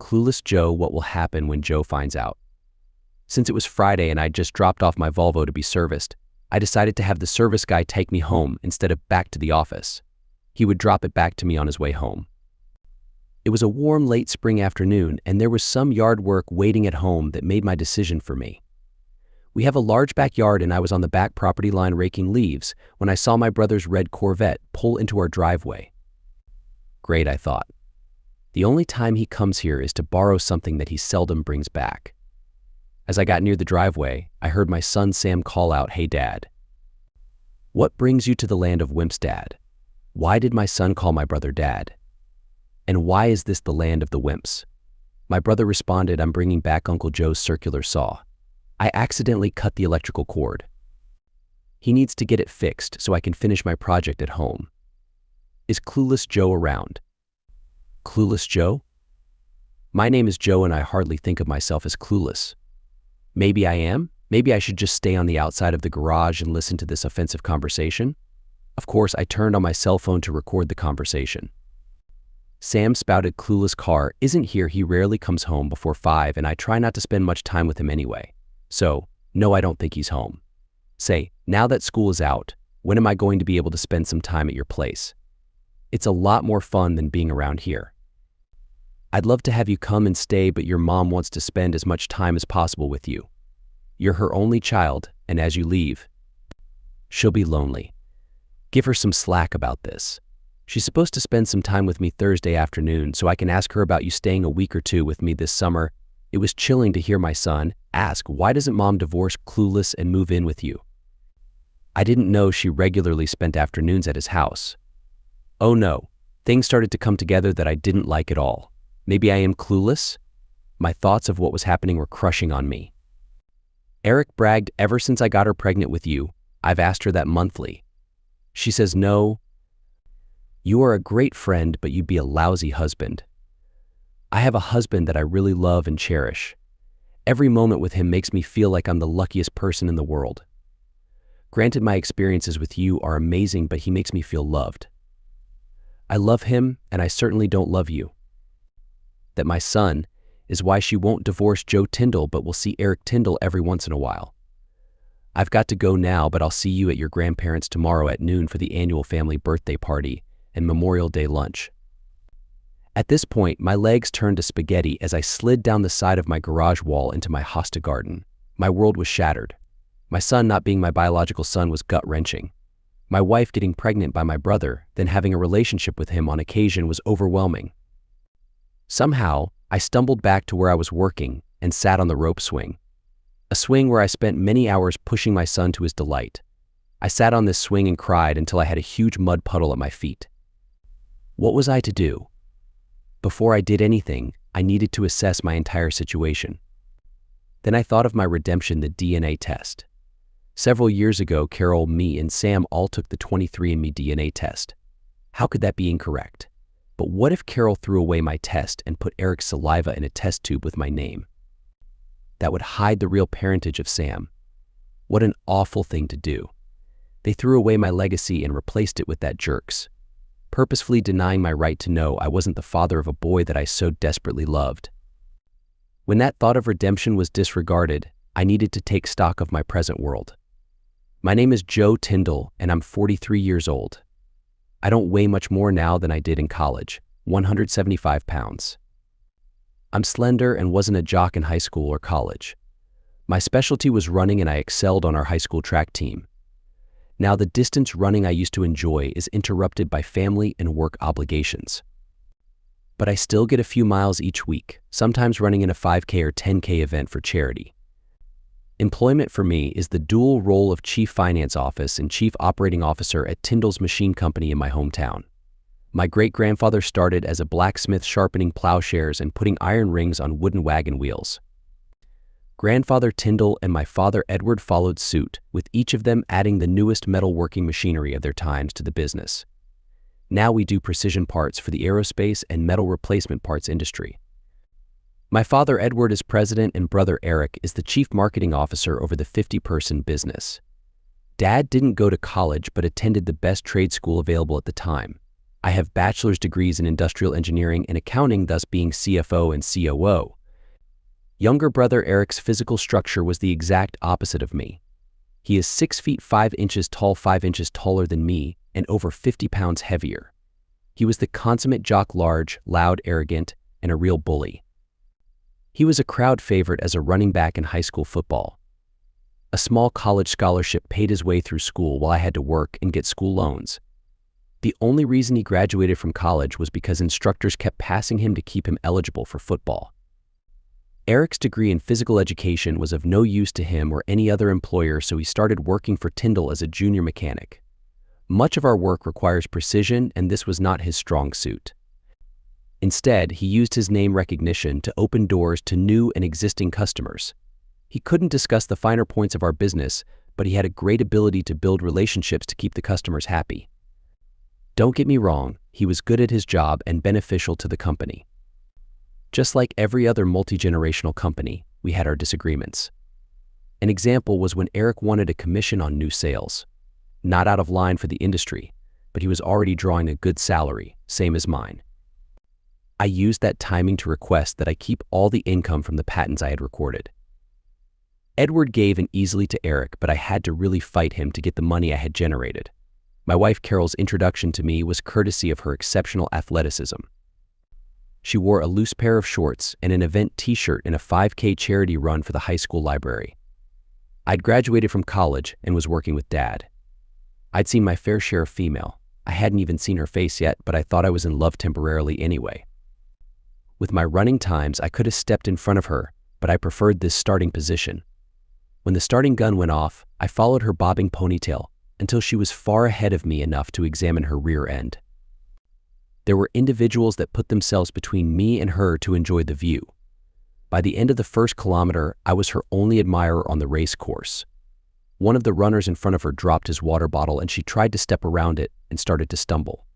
Clueless Joe, what will happen when Joe finds out? Since it was Friday and I'd just dropped off my Volvo to be serviced, I decided to have the service guy take me home instead of back to the office. He would drop it back to me on his way home. It was a warm late spring afternoon and there was some yard work waiting at home that made my decision for me. We have a large backyard and I was on the back property line raking leaves when I saw my brother's red Corvette pull into our driveway. Great, I thought. The only time he comes here is to borrow something that he seldom brings back. As I got near the driveway, I heard my son Sam call out, "Hey, Dad." What brings you to the land of wimps, Dad? Why did my son call my brother Dad? And why is this the land of the wimps? My brother responded, "I'm bringing back Uncle Joe's circular saw. I accidentally cut the electrical cord. He needs to get it fixed so I can finish my project at home. Is Clueless Joe around?" Clueless Joe? My name is Joe and I hardly think of myself as clueless. Maybe I am. Maybe I should just stay on the outside of the garage and listen to this offensive conversation. Of course, I turned on my cell phone to record the conversation. Sam spouted, "Clueless car isn't here. He rarely comes home before 5 and I try not to spend much time with him anyway. So, no, I don't think he's home. Say, now that school is out, when am I going to be able to spend some time at your place? It's a lot more fun than being around here. I'd love to have you come and stay, but your mom wants to spend as much time as possible with you. You're her only child, and as you leave, she'll be lonely. Give her some slack about this. She's supposed to spend some time with me Thursday afternoon, so I can ask her about you staying a week or two with me this summer." It was chilling to hear my son ask, "Why doesn't Mom divorce Clueless and move in with you?" I didn't know she regularly spent afternoons at his house. Oh no, things started to come together that I didn't like at all. Maybe I am clueless? My thoughts of what was happening were crushing on me. Eric bragged, "Ever since I got her pregnant with you, I've asked her that monthly. She says no. You are a great friend, but you'd be a lousy husband. I have a husband that I really love and cherish. Every moment with him makes me feel like I'm the luckiest person in the world. Granted, my experiences with you are amazing, but he makes me feel loved. I love him, and I certainly don't love you. That my son is why she won't divorce Joe Tyndall but will see Eric Tyndall every once in a while. I've got to go now, but I'll see you at your grandparents' tomorrow at noon for the annual family birthday party and Memorial Day lunch." At this point, my legs turned to spaghetti as I slid down the side of my garage wall into my hosta garden. My world was shattered. My son not being my biological son was gut-wrenching. My wife getting pregnant by my brother, then having a relationship with him on occasion was overwhelming. Somehow, I stumbled back to where I was working and sat on the rope swing. A swing where I spent many hours pushing my son to his delight. I sat on this swing and cried until I had a huge mud puddle at my feet. What was I to do? Before I did anything, I needed to assess my entire situation. Then I thought of my redemption, the DNA test. Several years ago, Carol, me, and Sam all took the 23andMe DNA test. How could that be incorrect? But what if Carol threw away my test and put Eric's saliva in a test tube with my name? That would hide the real parentage of Sam. What an awful thing to do. They threw away my legacy and replaced it with that jerk's, purposefully denying my right to know I wasn't the father of a boy that I so desperately loved. When that thought of redemption was disregarded, I needed to take stock of my present world. My name is Joe Tyndall, and I'm 43 years old. I don't weigh much more now than I did in college, 175 pounds. I'm slender and wasn't a jock in high school or college. My specialty was running and I excelled on our high school track team. Now the distance running I used to enjoy is interrupted by family and work obligations. But I still get a few miles each week, sometimes running in a 5K or 10K event for charity. Employment for me is the dual role of Chief Finance Office and Chief Operating Officer at Tyndall's Machine Company in my hometown. My great-grandfather started as a blacksmith sharpening plowshares and putting iron rings on wooden wagon wheels. Grandfather Tyndall and my father Edward followed suit, with each of them adding the newest metalworking machinery of their times to the business. Now we do precision parts for the aerospace and metal replacement parts industry. My father Edward is president and brother Eric is the chief marketing officer over the 50-person business. Dad didn't go to college but attended the best trade school available at the time. I have bachelor's degrees in industrial engineering and accounting, thus being CFO and COO. Younger brother Eric's physical structure was the exact opposite of me. He is 6 feet 5 inches tall, 5 inches taller than me, and over 50 pounds heavier. He was the consummate jock, large, loud, arrogant, and a real bully. He was a crowd favorite as a running back in high school football. A small college scholarship paid his way through school while I had to work and get school loans. The only reason he graduated from college was because instructors kept passing him to keep him eligible for football. Eric's degree in physical education was of no use to him or any other employer, so he started working for Tyndall as a junior mechanic. Much of our work requires precision, and this was not his strong suit. Instead, he used his name recognition to open doors to new and existing customers. He couldn't discuss the finer points of our business, but he had a great ability to build relationships to keep the customers happy. Don't get me wrong, he was good at his job and beneficial to the company. Just like every other multi-generational company, we had our disagreements. An example was when Eric wanted a commission on new sales. Not out of line for the industry, but he was already drawing a good salary, same as mine. I used that timing to request that I keep all the income from the patents I had recorded. Edward gave in easily to Eric, but I had to really fight him to get the money I had generated. My wife Carol's introduction to me was courtesy of her exceptional athleticism. She wore a loose pair of shorts and an event t-shirt in a 5K charity run for the high school library. I'd graduated from college and was working with Dad. I'd seen my fair share of female. I hadn't even seen her face yet, but I thought I was in love temporarily anyway. With my running times, I could have stepped in front of her, but I preferred this starting position. When the starting gun went off, I followed her bobbing ponytail until she was far ahead of me enough to examine her rear end. There were individuals that put themselves between me and her to enjoy the view. By the end of the first kilometer, I was her only admirer on the race course. One of the runners in front of her dropped his water bottle and she tried to step around it and started to stumble.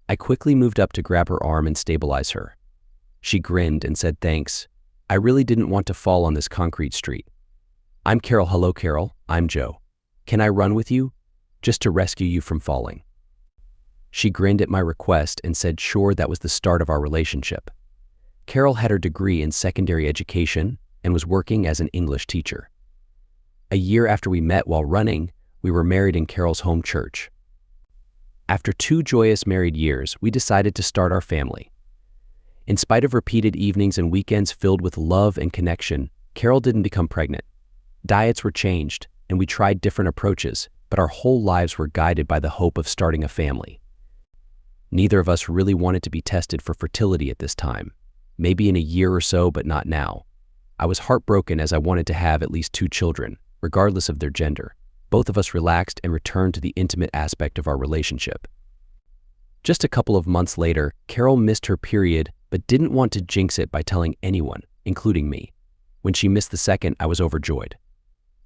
I quickly moved up to grab her arm and stabilize her. She grinned and said, "Thanks. I really didn't want to fall on this concrete street. I'm Carol." "Hello, Carol. I'm Joe. Can I run with you? Just to rescue you from falling." She grinned at my request and said sure. That was the start of our relationship. Carol had her degree in secondary education and was working as an English teacher. A year after we met while running, we were married in Carol's home church. After 2 joyous married years, we decided to start our family. In spite of repeated evenings and weekends filled with love and connection, Carol didn't become pregnant. Diets were changed, and we tried different approaches, but our whole lives were guided by the hope of starting a family. Neither of us really wanted to be tested for fertility at this time. Maybe in a year or so, but not now. I was heartbroken as I wanted to have at least 2 children, regardless of their gender. Both of us relaxed and returned to the intimate aspect of our relationship. Just a couple of months later, Carol missed her period, but didn't want to jinx it by telling anyone, including me. When she missed the second, I was overjoyed.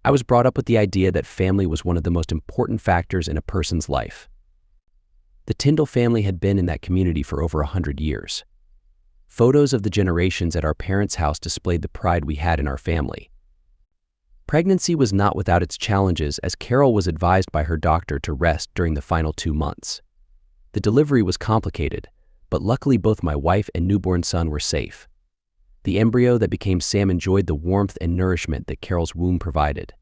I was brought up with the idea that family was one of the most important factors in a person's life. The Tyndall family had been in that community for over 100 years. Photos of the generations at our parents' house displayed the pride we had in our family. Pregnancy was not without its challenges, as Carol was advised by her doctor to rest during the final 2 months. The delivery was complicated, but luckily both my wife and newborn son were safe. The embryo that became Sam enjoyed the warmth and nourishment that Carol's womb provided.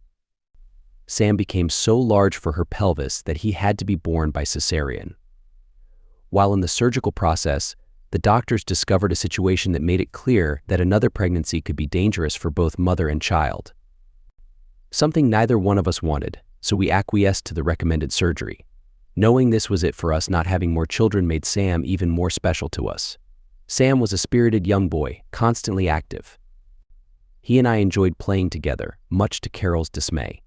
Sam became so large for her pelvis that he had to be born by cesarean. While in the surgical process, the doctors discovered a situation that made it clear that another pregnancy could be dangerous for both mother and child. Something neither one of us wanted, so we acquiesced to the recommended surgery. Knowing this was it for us, not having more children made Sam even more special to us. Sam was a spirited young boy, constantly active. He and I enjoyed playing together, much to Carol's dismay.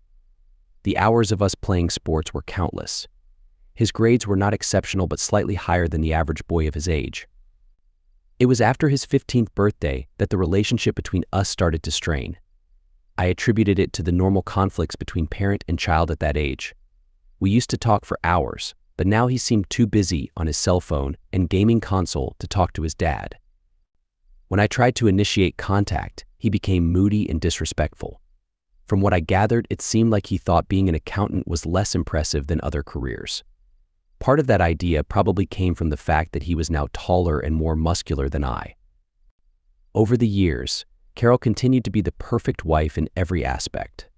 The hours of us playing sports were countless. His grades were not exceptional but slightly higher than the average boy of his age. It was after his 15th birthday that the relationship between us started to strain. I attributed it to the normal conflicts between parent and child at that age. We used to talk for hours, but now he seemed too busy on his cell phone and gaming console to talk to his dad. When I tried to initiate contact, he became moody and disrespectful. From what I gathered, it seemed like he thought being an accountant was less impressive than other careers. Part of that idea probably came from the fact that he was now taller and more muscular than I. Over the years, Carol continued to be the perfect wife in every aspect.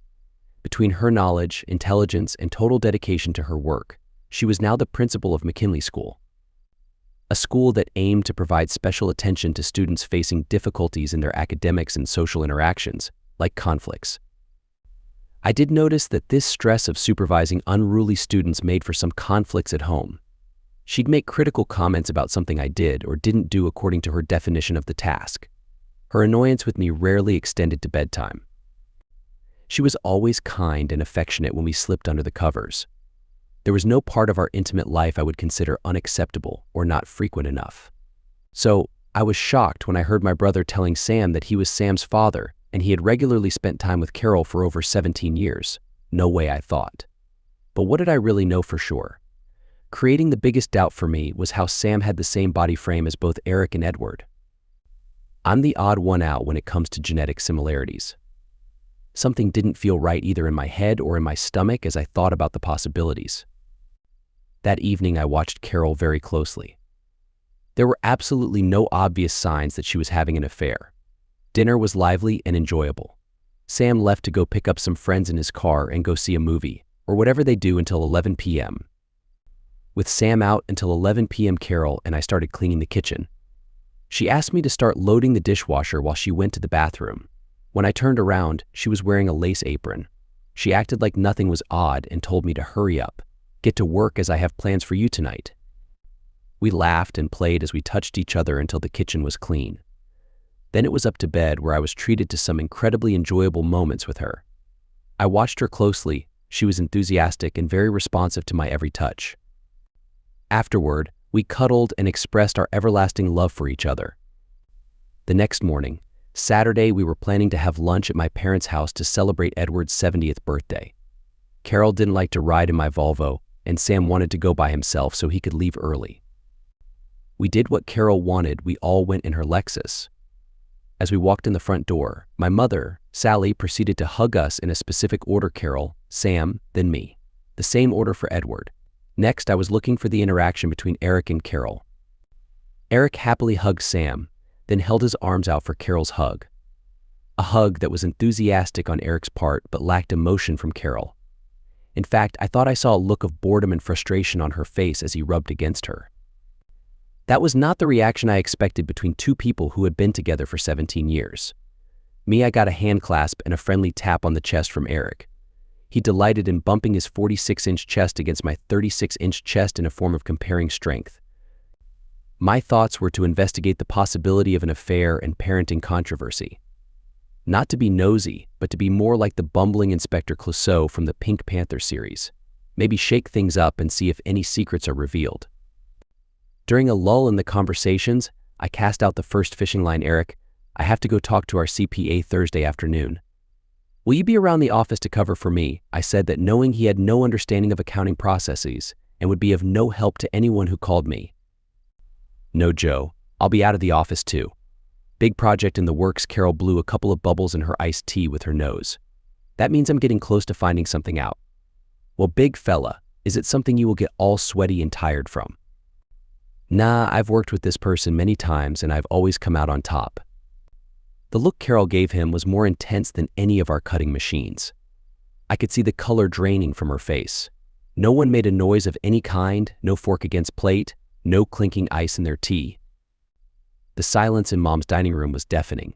Between her knowledge, intelligence, and total dedication to her work, she was now the principal of McKinley School, a school that aimed to provide special attention to students facing difficulties in their academics and social interactions, like conflicts. I did notice that this stress of supervising unruly students made for some conflicts at home. She'd make critical comments about something I did or didn't do according to her definition of the task. Her annoyance with me rarely extended to bedtime. She was always kind and affectionate when we slipped under the covers. There was no part of our intimate life I would consider unacceptable or not frequent enough. So, I was shocked when I heard my brother telling Sam that he was Sam's father and he had regularly spent time with Carol for over 17 years. No way, I thought. But what did I really know for sure? Creating the biggest doubt for me was how Sam had the same body frame as both Eric and Edward. I'm the odd one out when it comes to genetic similarities. Something didn't feel right either in my head or in my stomach as I thought about the possibilities. That evening, I watched Carol very closely. There were absolutely no obvious signs that she was having an affair. Dinner was lively and enjoyable. Sam left to go pick up some friends in his car and go see a movie, or whatever they do, until 11 p.m. With Sam out until 11 p.m., Carol and I started cleaning the kitchen. She asked me to start loading the dishwasher while she went to the bathroom. When I turned around, she was wearing a lace apron. She acted like nothing was odd and told me to hurry up. Get to work as I have plans for you tonight. We laughed and played as we touched each other until the kitchen was clean. Then it was up to bed, where I was treated to some incredibly enjoyable moments with her. I watched her closely. She was enthusiastic and very responsive to my every touch. Afterward, we cuddled and expressed our everlasting love for each other. The next morning, Saturday, we were planning to have lunch at my parents' house to celebrate Edward's 70th birthday. Carol didn't like to ride in my Volvo, and Sam wanted to go by himself so he could leave early. We did what Carol wanted. We all went in her Lexus. As we walked in the front door, my mother, Sally, proceeded to hug us in a specific order: Carol, Sam, then me. The same order for Edward. Next, I was looking for the interaction between Eric and Carol. Eric happily hugged Sam, then held his arms out for Carol's hug. A hug that was enthusiastic on Eric's part but lacked emotion from Carol. In fact, I thought I saw a look of boredom and frustration on her face as he rubbed against her. That was not the reaction I expected between two people who had been together for 17 years. Me, I got a hand clasp and a friendly tap on the chest from Eric. He delighted in bumping his 46-inch chest against my 36-inch chest in a form of comparing strength. My thoughts were to investigate the possibility of an affair and parenting controversy. Not to be nosy, but to be more like the bumbling Inspector Clouseau from the Pink Panther series. Maybe shake things up and see if any secrets are revealed. During a lull in the conversations, I cast out the first fishing line: Eric, I have to go talk to our CPA Thursday afternoon. Will you be around the office to cover for me? I said that, knowing he had no understanding of accounting processes and would be of no help to anyone who called me. No, Joe, I'll be out of the office too. Big project in the works. Carol blew a couple of bubbles in her iced tea with her nose. That means I'm getting close to finding something out. Well, big fella, is it something you will get all sweaty and tired from? Nah, I've worked with this person many times and I've always come out on top. The look Carol gave him was more intense than any of our cutting machines. I could see the color draining from her face. No one made a noise of any kind, no fork against plate, no clinking ice in their tea. The silence in Mom's dining room was deafening.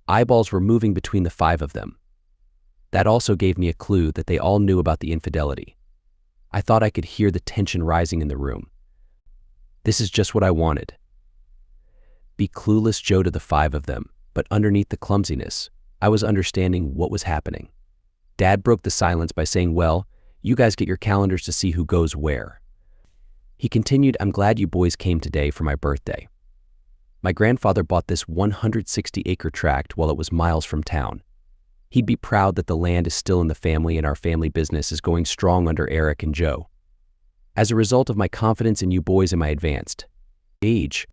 Eyeballs were moving between the five of them. That also gave me a clue that they all knew about the infidelity. I thought I could hear the tension rising in the room. This is just what I wanted. Be clueless Joe to the five of them, but underneath the clumsiness, I was understanding what was happening. Dad broke the silence by saying, well, you guys get your calendars to see who goes where. He continued, I'm glad you boys came today for my birthday. My grandfather bought this 160-acre tract while it was miles from town. He'd be proud that the land is still in the family and our family business is going strong under Eric and Joe. As a result of my confidence in you boys and my advanced age,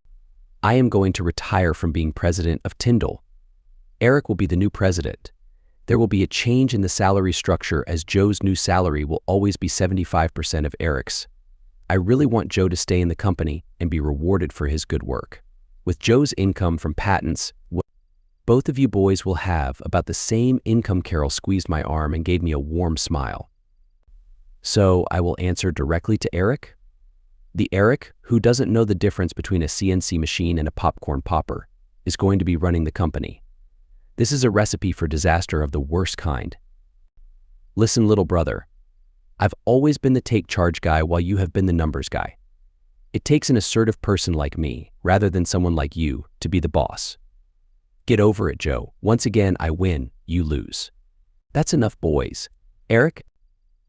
I am going to retire from being president of Tyndall. Eric will be the new president. There will be a change in the salary structure, as Joe's new salary will always be 75% of Eric's. I really want Joe to stay in the company and be rewarded for his good work. With Joe's income from patents, both of you boys will have about the same income. Carol squeezed my arm and gave me a warm smile. So I will answer directly to Eric? The Eric, who doesn't know the difference between a CNC machine and a popcorn popper, is going to be running the company. This is a recipe for disaster of the worst kind. Listen, little brother, I've always been the take charge guy while you have been the numbers guy. It takes an assertive person like me, rather than someone like you, to be the boss. Get over it, Joe. Once again, I win, you lose. That's enough, boys. Eric,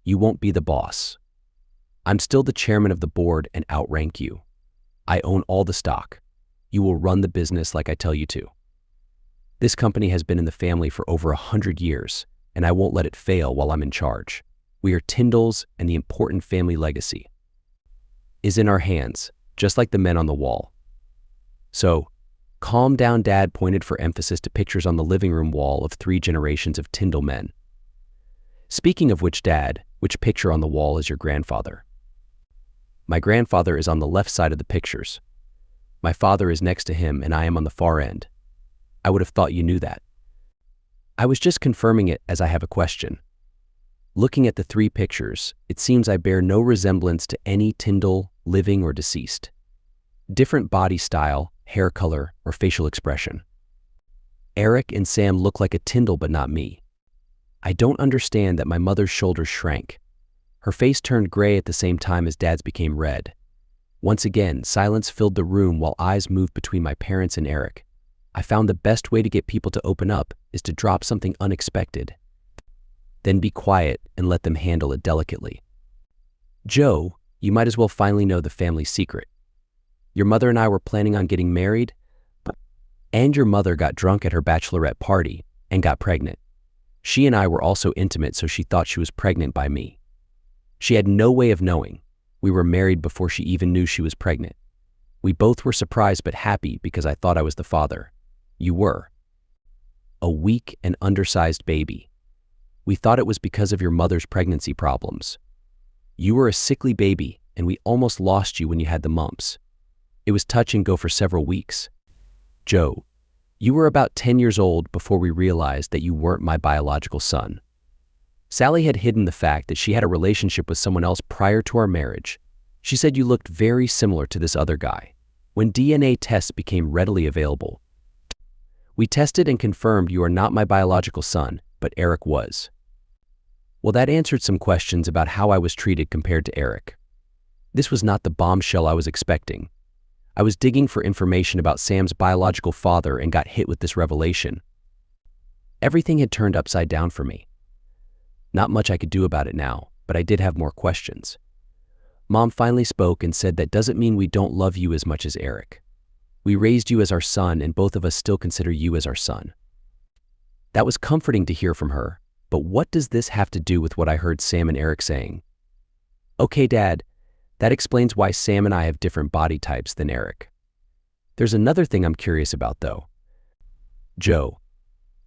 you won't be the boss. I'm still the chairman of the board and outrank you. I own all the stock. You will run the business like I tell you to. This company has been in the family for over 100 years, and I won't let it fail while I'm in charge. We are Tyndalls, and the important family legacy is in our hands, just like the men on the wall. So, calm down, Dad pointed for emphasis to pictures on the living room wall of 3 generations of Tyndall men. Speaking of which, Dad, which picture on the wall is your grandfather? My grandfather is on the left side of the pictures. My father is next to him, and I am on the far end. I would have thought you knew that. I was just confirming it as I have a question. Looking at the 3 pictures, it seems I bear no resemblance to any Tyndall, living or deceased. Different body style, hair color, or facial expression. Eric and Sam look like a Tyndall but not me. I don't understand that my mother's shoulders shrank. Her face turned gray at the same time as Dad's became red. Once again, silence filled the room while eyes moved between my parents and Eric. I found the best way to get people to open up is to drop something unexpected. Then be quiet and let them handle it delicately. Joe, you might as well finally know the family secret. Your mother and I were planning on getting married, and your mother got drunk at her bachelorette party and got pregnant. She and I were also intimate, so she thought she was pregnant by me. She had no way of knowing. We were married before she even knew she was pregnant. We both were surprised but happy because I thought I was the father. You were. A weak and undersized baby. We thought it was because of your mother's pregnancy problems. You were a sickly baby, and we almost lost you when you had the mumps. It was touch and go for several weeks. Joe, you were about 10 years old before we realized that you weren't my biological son. Sally had hidden the fact that she had a relationship with someone else prior to our marriage. She said you looked very similar to this other guy. When DNA tests became readily available, we tested and confirmed you are not my biological son, but Eric was. Well, that answered some questions about how I was treated compared to Eric. This was not the bombshell I was expecting. I was digging for information about Sam's biological father and got hit with this revelation. Everything had turned upside down for me. Not much I could do about it now, but I did have more questions. Mom finally spoke and said that doesn't mean we don't love you as much as Eric. We raised you as our son, and both of us still consider you as our son. That was comforting to hear from her, but what does this have to do with what I heard Sam and Eric saying? Okay, Dad, that explains why Sam and I have different body types than Eric. There's another thing I'm curious about, though. Joe,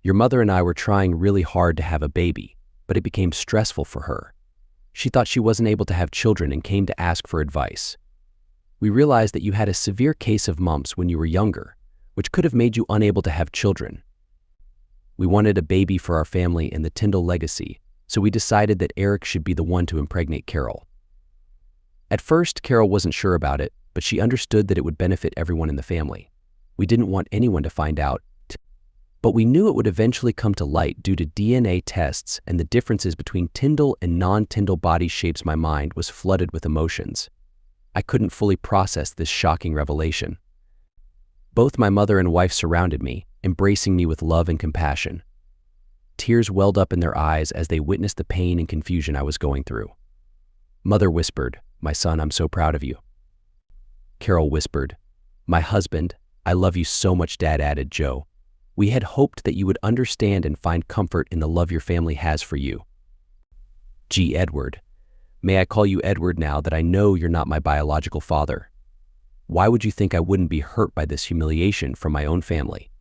your mother and I were trying really hard to have a baby, but it became stressful for her. She thought she wasn't able to have children and came to ask for advice. We realized that you had a severe case of mumps when you were younger, which could have made you unable to have children. We wanted a baby for our family and the Tyndall legacy, so we decided that Eric should be the one to impregnate Carol. At first, Carol wasn't sure about it, but she understood that it would benefit everyone in the family. We didn't want anyone to find out, but we knew it would eventually come to light due to DNA tests, and the differences between Tyndall and non-Tyndall body shapes. My mind was flooded with emotions. I couldn't fully process this shocking revelation. Both my mother and wife surrounded me, embracing me with love and compassion. Tears welled up in their eyes as they witnessed the pain and confusion I was going through. Mother whispered, "My son, I'm so proud of you." Carol whispered, "My husband, I love you so much," Dad added. Joe, we had hoped that you would understand and find comfort in the love your family has for you. Gee, Edward, may I call you Edward now that I know you're not my biological father? Why would you think I wouldn't be hurt by this humiliation from my own family?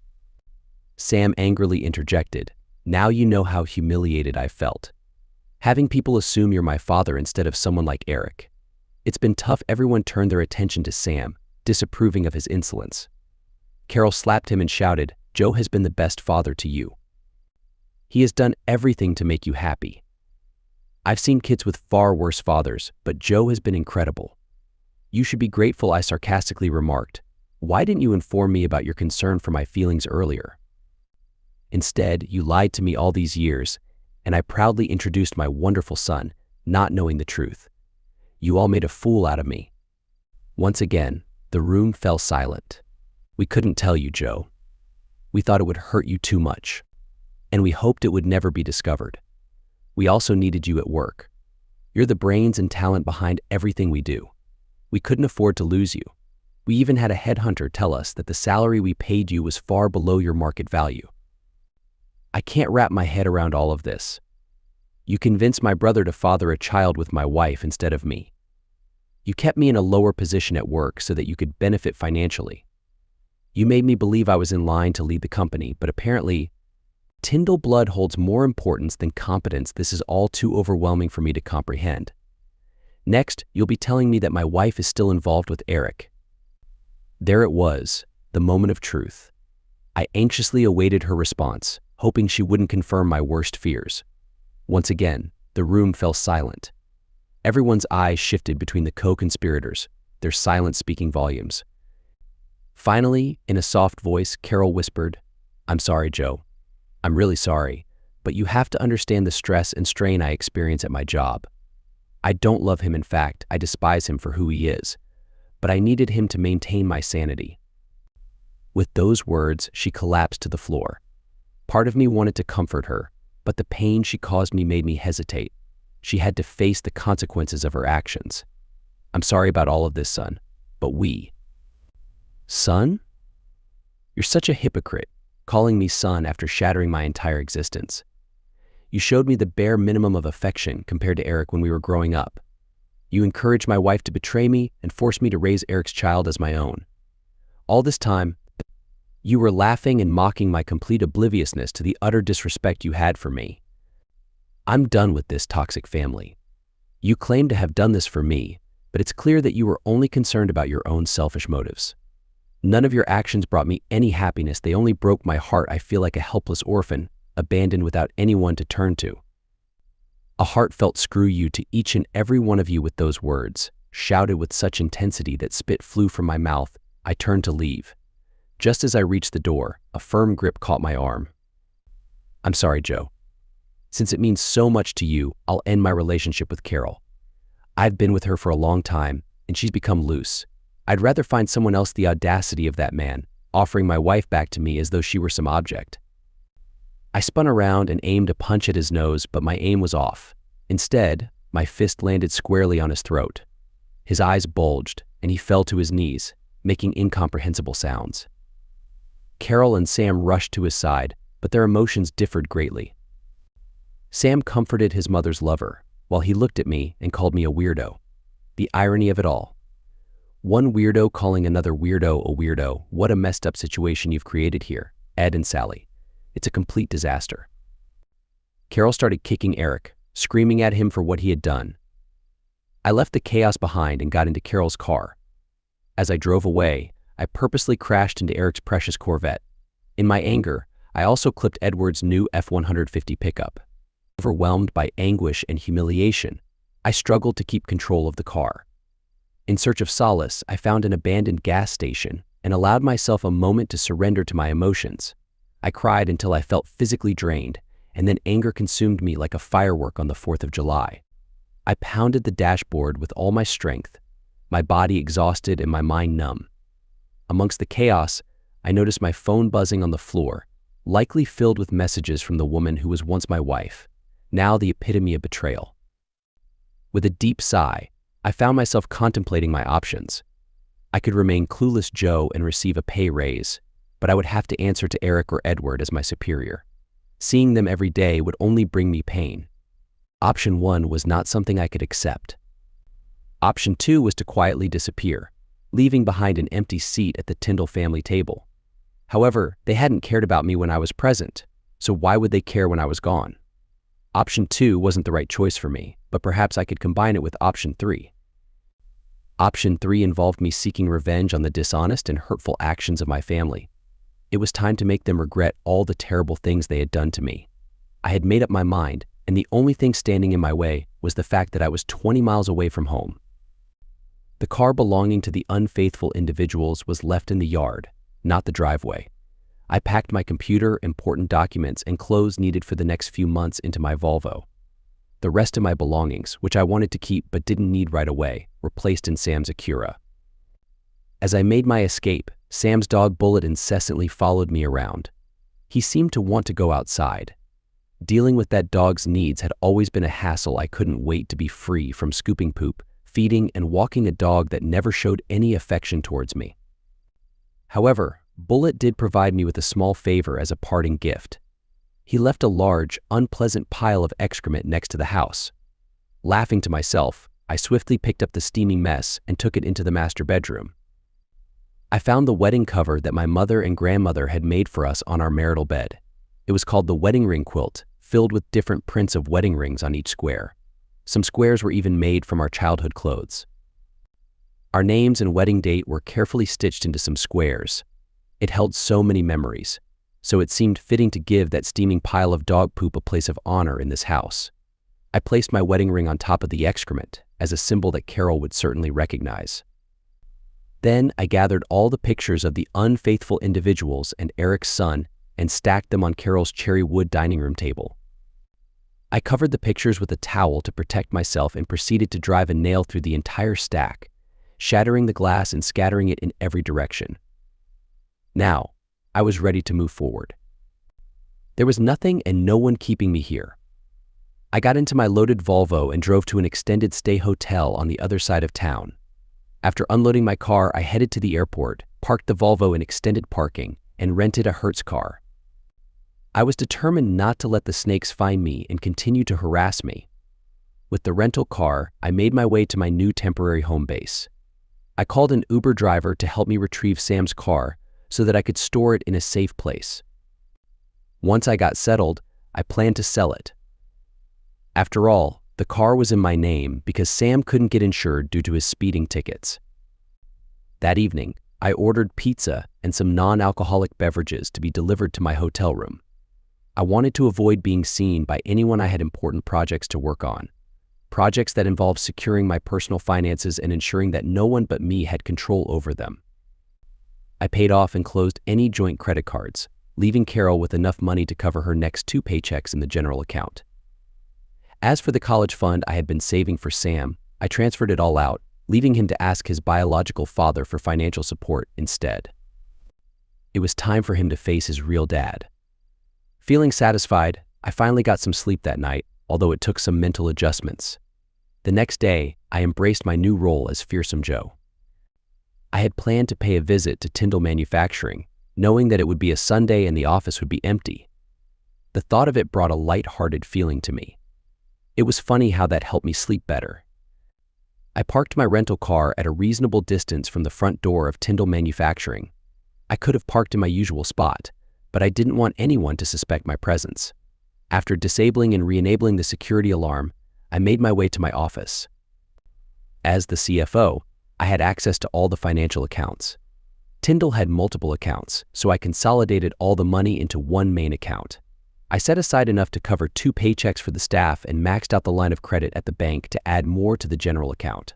Sam angrily interjected, "Now you know how humiliated I felt. Having people assume you're my father instead of someone like Eric. It's been tough. Everyone turned their attention to Sam, disapproving of his insolence. Carol slapped him and shouted, "Joe has been the best father to you. He has done everything to make you happy. I've seen kids with far worse fathers, but Joe has been incredible. You should be grateful," I sarcastically remarked. "Why didn't you inform me about your concern for my feelings earlier? Instead, you lied to me all these years, and I proudly introduced my wonderful son, not knowing the truth. You all made a fool out of me." Once again, the room fell silent. "We couldn't tell you, Joe. We thought it would hurt you too much, and we hoped it would never be discovered. We also needed you at work. You're the brains and talent behind everything we do. We couldn't afford to lose you. We even had a headhunter tell us that the salary we paid you was far below your market value. I can't wrap my head around all of this. You convinced my brother to father a child with my wife instead of me. You kept me in a lower position at work so that you could benefit financially. You made me believe I was in line to lead the company, but apparently, Tyndall blood holds more importance than competence. This is all too overwhelming for me to comprehend. Next, you'll be telling me that my wife is still involved with Eric." There it was, the moment of truth. I anxiously awaited her response, hoping she wouldn't confirm my worst fears. Once again, the room fell silent. Everyone's eyes shifted between the co-conspirators, their silence speaking volumes. Finally, in a soft voice, Carol whispered, "I'm sorry, Joe. I'm really sorry, but you have to understand the stress and strain I experience at my job. I don't love him. In fact, I despise him for who he is, but I needed him to maintain my sanity." With those words, she collapsed to the floor. Part of me wanted to comfort her, but the pain she caused me made me hesitate. She had to face the consequences of her actions. "I'm sorry about all of this, son, but we..." "Son? You're such a hypocrite, calling me son after shattering my entire existence. You showed me the bare minimum of affection compared to Eric when we were growing up. You encouraged my wife to betray me and forced me to raise Eric's child as my own. All this time, you were laughing and mocking my complete obliviousness to the utter disrespect you had for me. I'm done with this toxic family. You claim to have done this for me, but it's clear that you were only concerned about your own selfish motives. None of your actions brought me any happiness. They only broke my heart. I feel like a helpless orphan, abandoned without anyone to turn to." A heartfelt screw you to each and every one of you. With those words, shouted with such intensity that spit flew from my mouth, I turned to leave. Just as I reached the door, a firm grip caught my arm. "I'm sorry, Joe. Since it means so much to you, I'll end my relationship with Carol. I've been with her for a long time, and she's become loose. I'd rather find someone else." The audacity of that man, offering my wife back to me as though she were some object. I spun around and aimed a punch at his nose, but my aim was off. Instead, my fist landed squarely on his throat. His eyes bulged, and he fell to his knees, making incomprehensible sounds. Carol and Sam rushed to his side, but their emotions differed greatly. Sam comforted his mother's lover, while he looked at me and called me a weirdo. The irony of it all. One weirdo calling another weirdo a weirdo. What a messed up situation you've created here, Ed and Sally. It's a complete disaster. Carol started kicking Eric, screaming at him for what he had done. I left the chaos behind and got into Carol's car. As I drove away, I purposely crashed into Eric's precious Corvette. In my anger, I also clipped Edward's new F-150 pickup. Overwhelmed by anguish and humiliation, I struggled to keep control of the car. In search of solace, I found an abandoned gas station and allowed myself a moment to surrender to my emotions. I cried until I felt physically drained, and then anger consumed me like a firework on the 4th of July. I pounded the dashboard with all my strength, my body exhausted and my mind numb. Amongst the chaos, I noticed my phone buzzing on the floor, likely filled with messages from the woman who was once my wife, now the epitome of betrayal. With a deep sigh, I found myself contemplating my options. I could remain clueless Joe and receive a pay raise, but I would have to answer to Eric or Edward as my superior. Seeing them every day would only bring me pain. Option 1 was not something I could accept. Option 2 was to quietly disappear, leaving behind an empty seat at the Tyndall family table. However, they hadn't cared about me when I was present, so why would they care when I was gone? Option 2 wasn't the right choice for me, but perhaps I could combine it with option 3. Option 3 involved me seeking revenge on the dishonest and hurtful actions of my family. It was time to make them regret all the terrible things they had done to me. I had made up my mind, and the only thing standing in my way was the fact that I was 20 miles away from home. The car belonging to the unfaithful individuals was left in the yard, not the driveway. I packed my computer, important documents, and clothes needed for the next few months into my Volvo. The rest of my belongings, which I wanted to keep but didn't need right away, were placed in Sam's Acura. As I made my escape, Sam's dog Bullet incessantly followed me around. He seemed to want to go outside. Dealing with that dog's needs had always been a hassle. I couldn't wait to be free from scooping poop, feeding, and walking a dog that never showed any affection towards me. However, Bullet did provide me with a small favor as a parting gift. He left a large, unpleasant pile of excrement next to the house. Laughing to myself, I swiftly picked up the steaming mess and took it into the master bedroom. I found the wedding cover that my mother and grandmother had made for us on our marital bed. It was called the wedding ring quilt, filled with different prints of wedding rings on each square. Some squares were even made from our childhood clothes. Our names and wedding date were carefully stitched into some squares. It held so many memories, so it seemed fitting to give that steaming pile of dog poop a place of honor in this house. I placed my wedding ring on top of the excrement as a symbol that Carol would certainly recognize. Then I gathered all the pictures of the unfaithful individuals and Eric's son and stacked them on Carol's cherry wood dining room table. I covered the pictures with a towel to protect myself and proceeded to drive a nail through the entire stack, shattering the glass and scattering it in every direction. Now, I was ready to move forward. There was nothing and no one keeping me here. I got into my loaded Volvo and drove to an extended stay hotel on the other side of town. After unloading my car, I headed to the airport, parked the Volvo in extended parking, and rented a Hertz car. I was determined not to let the snakes find me and continue to harass me. With the rental car, I made my way to my new temporary home base. I called an Uber driver to help me retrieve Sam's car so that I could store it in a safe place. Once I got settled, I planned to sell it. After all, the car was in my name because Sam couldn't get insured due to his speeding tickets. That evening, I ordered pizza and some non-alcoholic beverages to be delivered to my hotel room. I wanted to avoid being seen by anyone I had important projects to work on, projects that involved securing my personal finances and ensuring that no one but me had control over them. I paid off and closed any joint credit cards, leaving Carol with enough money to cover her next 2 paychecks in the general account. As for the college fund I had been saving for Sam, I transferred it all out, leaving him to ask his biological father for financial support instead. It was time for him to face his real dad. Feeling satisfied, I finally got some sleep that night, although it took some mental adjustments. The next day, I embraced my new role as Fearsome Joe. I had planned to pay a visit to Tyndall Manufacturing, knowing that it would be a Sunday and the office would be empty. The thought of it brought a light-hearted feeling to me. It was funny how that helped me sleep better. I parked my rental car at a reasonable distance from the front door of Tyndall Manufacturing. I could have parked in my usual spot, but I didn't want anyone to suspect my presence. After disabling and re-enabling the security alarm, I made my way to my office. As the CFO, I had access to all the financial accounts. Tyndall had multiple accounts, so I consolidated all the money into one main account. I set aside enough to cover 2 paychecks for the staff and maxed out the line of credit at the bank to add more to the general account.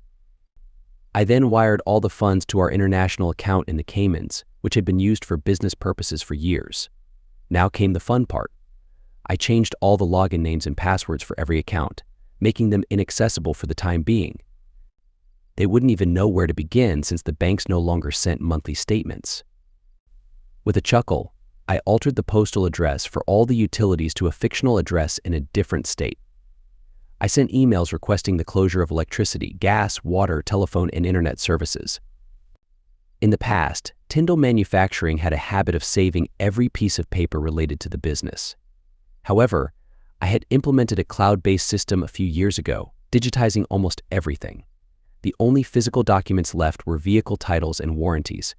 I then wired all the funds to our international account in the Caymans, which had been used for business purposes for years. Now came the fun part. I changed all the login names and passwords for every account, making them inaccessible for the time being. They wouldn't even know where to begin since the banks no longer sent monthly statements. With a chuckle, I altered the postal address for all the utilities to a fictional address in a different state. I sent emails requesting the closure of electricity, gas, water, telephone, and internet services. In the past, Tyndall Manufacturing had a habit of saving every piece of paper related to the business. However, I had implemented a cloud-based system a few years ago, digitizing almost everything. The only physical documents left were vehicle titles and warranties.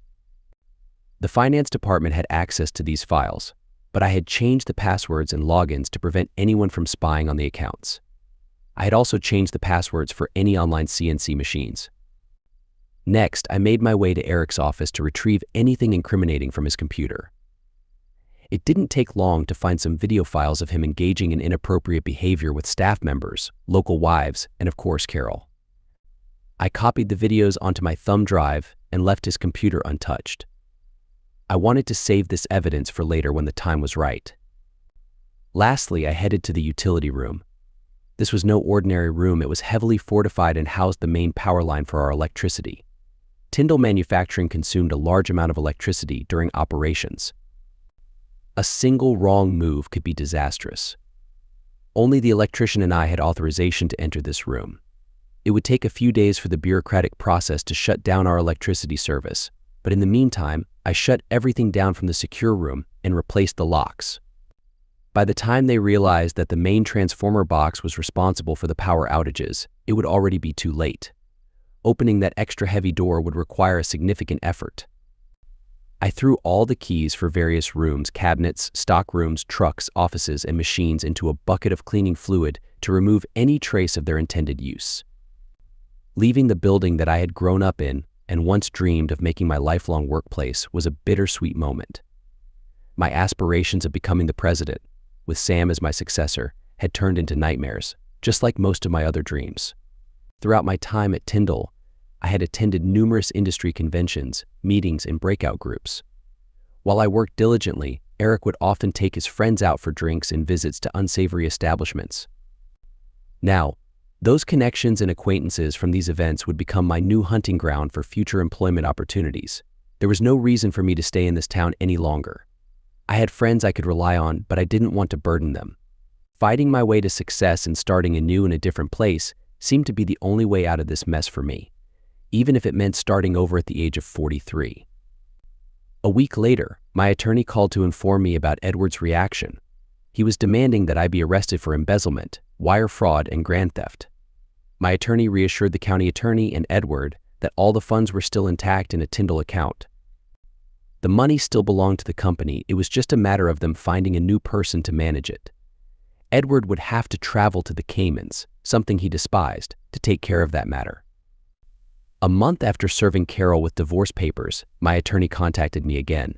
The finance department had access to these files, but I had changed the passwords and logins to prevent anyone from spying on the accounts. I had also changed the passwords for any online CNC machines. Next, I made my way to Eric's office to retrieve anything incriminating from his computer. It didn't take long to find some video files of him engaging in inappropriate behavior with staff members, local wives, and of course Carol. I copied the videos onto my thumb drive and left his computer untouched. I wanted to save this evidence for later when the time was right. Lastly, I headed to the utility room. This was no ordinary room. It was heavily fortified and housed the main power line for our electricity. Tyndall Manufacturing consumed a large amount of electricity during operations. A single wrong move could be disastrous. Only the electrician and I had authorization to enter this room. It would take a few days for the bureaucratic process to shut down our electricity service, but in the meantime, I shut everything down from the secure room and replaced the locks. By the time they realized that the main transformer box was responsible for the power outages, it would already be too late. Opening that extra heavy door would require a significant effort. I threw all the keys for various rooms, cabinets, stock rooms, trucks, offices, and machines into a bucket of cleaning fluid to remove any trace of their intended use. Leaving the building that I had grown up in and once dreamed of making my lifelong workplace was a bittersweet moment. My aspirations of becoming the president, with Sam as my successor, had turned into nightmares, just like most of my other dreams. Throughout my time at Tyndall, I had attended numerous industry conventions, meetings, and breakout groups. While I worked diligently, Eric would often take his friends out for drinks and visits to unsavory establishments. Now, those connections and acquaintances from these events would become my new hunting ground for future employment opportunities. There was no reason for me to stay in this town any longer. I had friends I could rely on, but I didn't want to burden them. Fighting my way to success and starting anew in a different place seemed to be the only way out of this mess for me, even if it meant starting over at the age of 43. A week later, my attorney called to inform me about Edward's reaction. He was demanding that I be arrested for embezzlement, wire fraud, and grand theft. My attorney reassured the county attorney and Edward that all the funds were still intact in a Tyndall account. The money still belonged to the company. It was just a matter of them finding a new person to manage it. Edward would have to travel to the Caymans, something he despised, to take care of that matter. A month after serving Carol with divorce papers, my attorney contacted me again.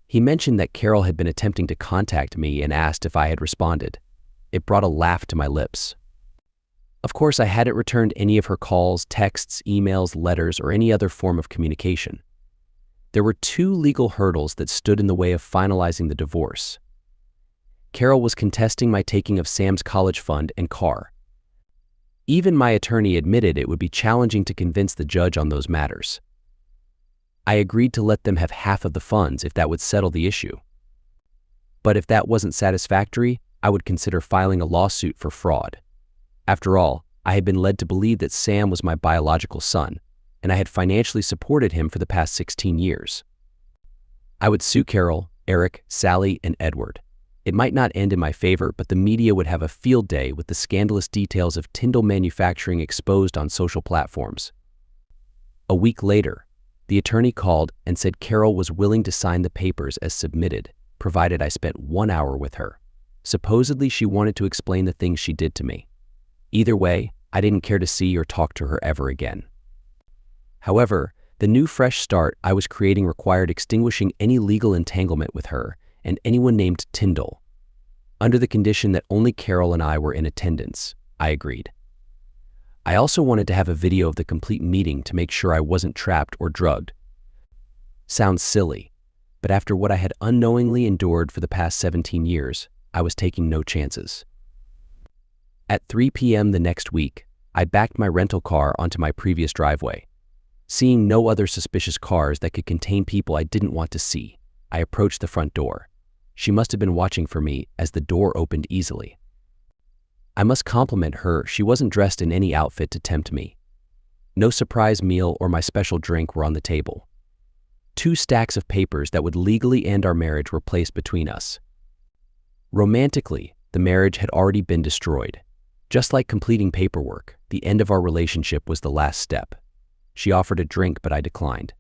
He mentioned that Carol had been attempting to contact me and asked if I had responded. It brought a laugh to my lips. Of course, I hadn't returned any of her calls, texts, emails, letters, or any other form of communication. There were two legal hurdles that stood in the way of finalizing the divorce. Carol was contesting my taking of Sam's college fund and car. Even my attorney admitted it would be challenging to convince the judge on those matters. I agreed to let them have half of the funds if that would settle the issue. But if that wasn't satisfactory, I would consider filing a lawsuit for fraud. After all, I had been led to believe that Sam was my biological son, and I had financially supported him for the past 16 years. I would sue Carol, Eric, Sally, and Edward. It might not end in my favor, but the media would have a field day with the scandalous details of Tyndall Manufacturing exposed on social platforms. A week later, the attorney called and said Carol was willing to sign the papers as submitted, provided I spent 1 hour with her. Supposedly, she wanted to explain the things she did to me. Either way, I didn't care to see or talk to her ever again. However, the new fresh start I was creating required extinguishing any legal entanglement with her and anyone named Tyndall. Under the condition that only Carol and I were in attendance, I agreed. I also wanted to have a video of the complete meeting to make sure I wasn't trapped or drugged. Sounds silly, but after what I had unknowingly endured for the past 17 years, I was taking no chances. At 3 p.m. the next week, I backed my rental car onto my previous driveway. Seeing no other suspicious cars that could contain people I didn't want to see, I approached the front door. She must have been watching for me as the door opened easily. I must compliment her, she wasn't dressed in any outfit to tempt me. No surprise meal or my special drink were on the table. 2 stacks of papers that would legally end our marriage were placed between us. Romantically, the marriage had already been destroyed. Just like completing paperwork, the end of our relationship was the last step. She offered a drink, but I declined.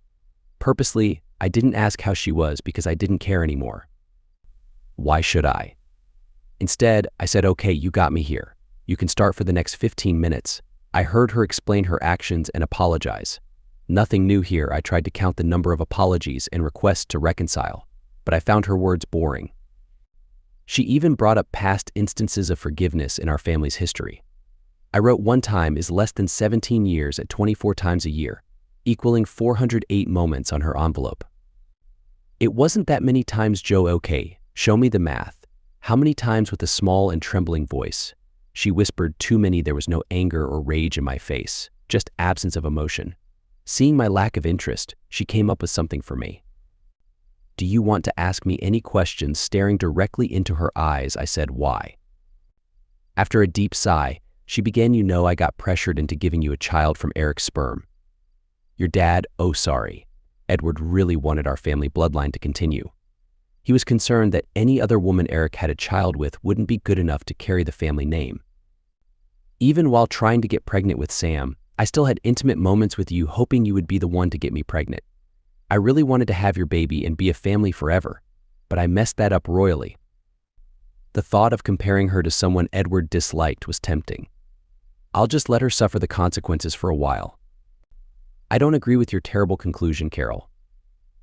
Purposely, I didn't ask how she was because I didn't care anymore. Why should I? Instead, I said, "Okay, you got me here. You can start for the next 15 minutes. I heard her explain her actions and apologize. Nothing new here. I tried to count the number of apologies and requests to reconcile, but I found her words boring. She even brought up past instances of forgiveness in our family's history. I wrote one time is less than 17 years at 24 times a year, equaling 408 moments on her envelope. It wasn't that many times, Joe. Okay, show me the math. How many times? With a small and trembling voice. She whispered, too many. There was no anger or rage in my face, just absence of emotion. Seeing my lack of interest, she came up with something for me. Do you want to ask me any questions? Staring directly into her eyes, I said, why? After a deep sigh, she began, you know, I got pressured into giving you a child from Eric's sperm. Your dad? Oh, sorry. Edward really wanted our family bloodline to continue. He was concerned that any other woman Eric had a child with wouldn't be good enough to carry the family name. Even while trying to get pregnant with Sam, I still had intimate moments with you, hoping you would be the one to get me pregnant. I really wanted to have your baby and be a family forever, but I messed that up royally. The thought of comparing her to someone Edward disliked was tempting. I'll just let her suffer the consequences for a while. I don't agree with your terrible conclusion, Carol.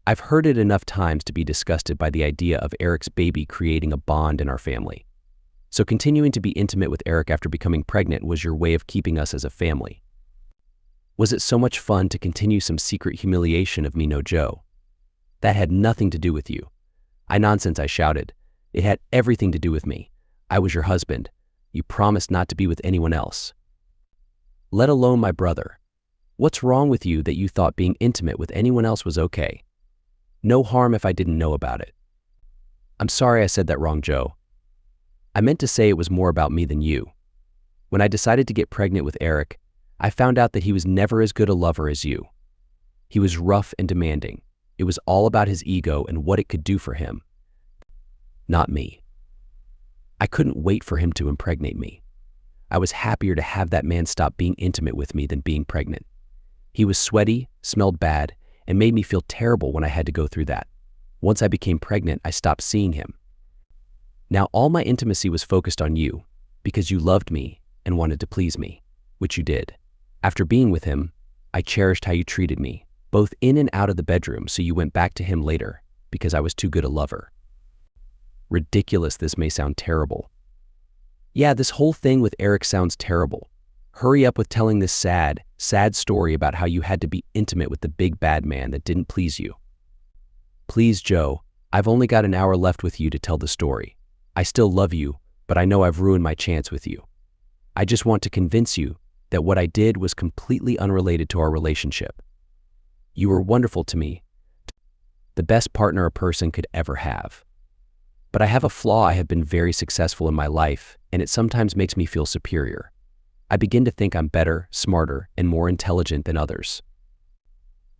I've heard it enough times to be disgusted by the idea of Eric's baby creating a bond in our family. So continuing to be intimate with Eric after becoming pregnant was your way of keeping us as a family. Was it so much fun to continue some secret humiliation of me? No, Joe. That had nothing to do with you. Nonsense, I shouted. It had everything to do with me. I was your husband. You promised not to be with anyone else. Let alone my brother. What's wrong with you that you thought being intimate with anyone else was okay? No harm if I didn't know about it. I'm sorry I said that wrong, Joe. I meant to say it was more about me than you. When I decided to get pregnant with Eric, I found out that he was never as good a lover as you. He was rough and demanding. It was all about his ego and what it could do for him. Not me. I couldn't wait for him to impregnate me. I was happier to have that man stop being intimate with me than being pregnant. He was sweaty, smelled bad, and made me feel terrible when I had to go through that. Once I became pregnant, I stopped seeing him. Now all my intimacy was focused on you, because you loved me and wanted to please me, which you did. After being with him, I cherished how you treated me, both in and out of the bedroom, so you went back to him later, because I was too good a lover. Ridiculous, this may sound terrible. Yeah, this whole thing with Eric sounds terrible. Hurry up with telling this sad, sad story about how you had to be intimate with the big bad man that didn't please you. Please, Joe, I've only got an hour left with you to tell the story. I still love you, but I know I've ruined my chance with you. I just want to convince you that what I did was completely unrelated to our relationship. You were wonderful to me, the best partner a person could ever have. But I have a flaw. I have been very successful in my life, and it sometimes makes me feel superior. I begin to think I'm better, smarter, and more intelligent than others.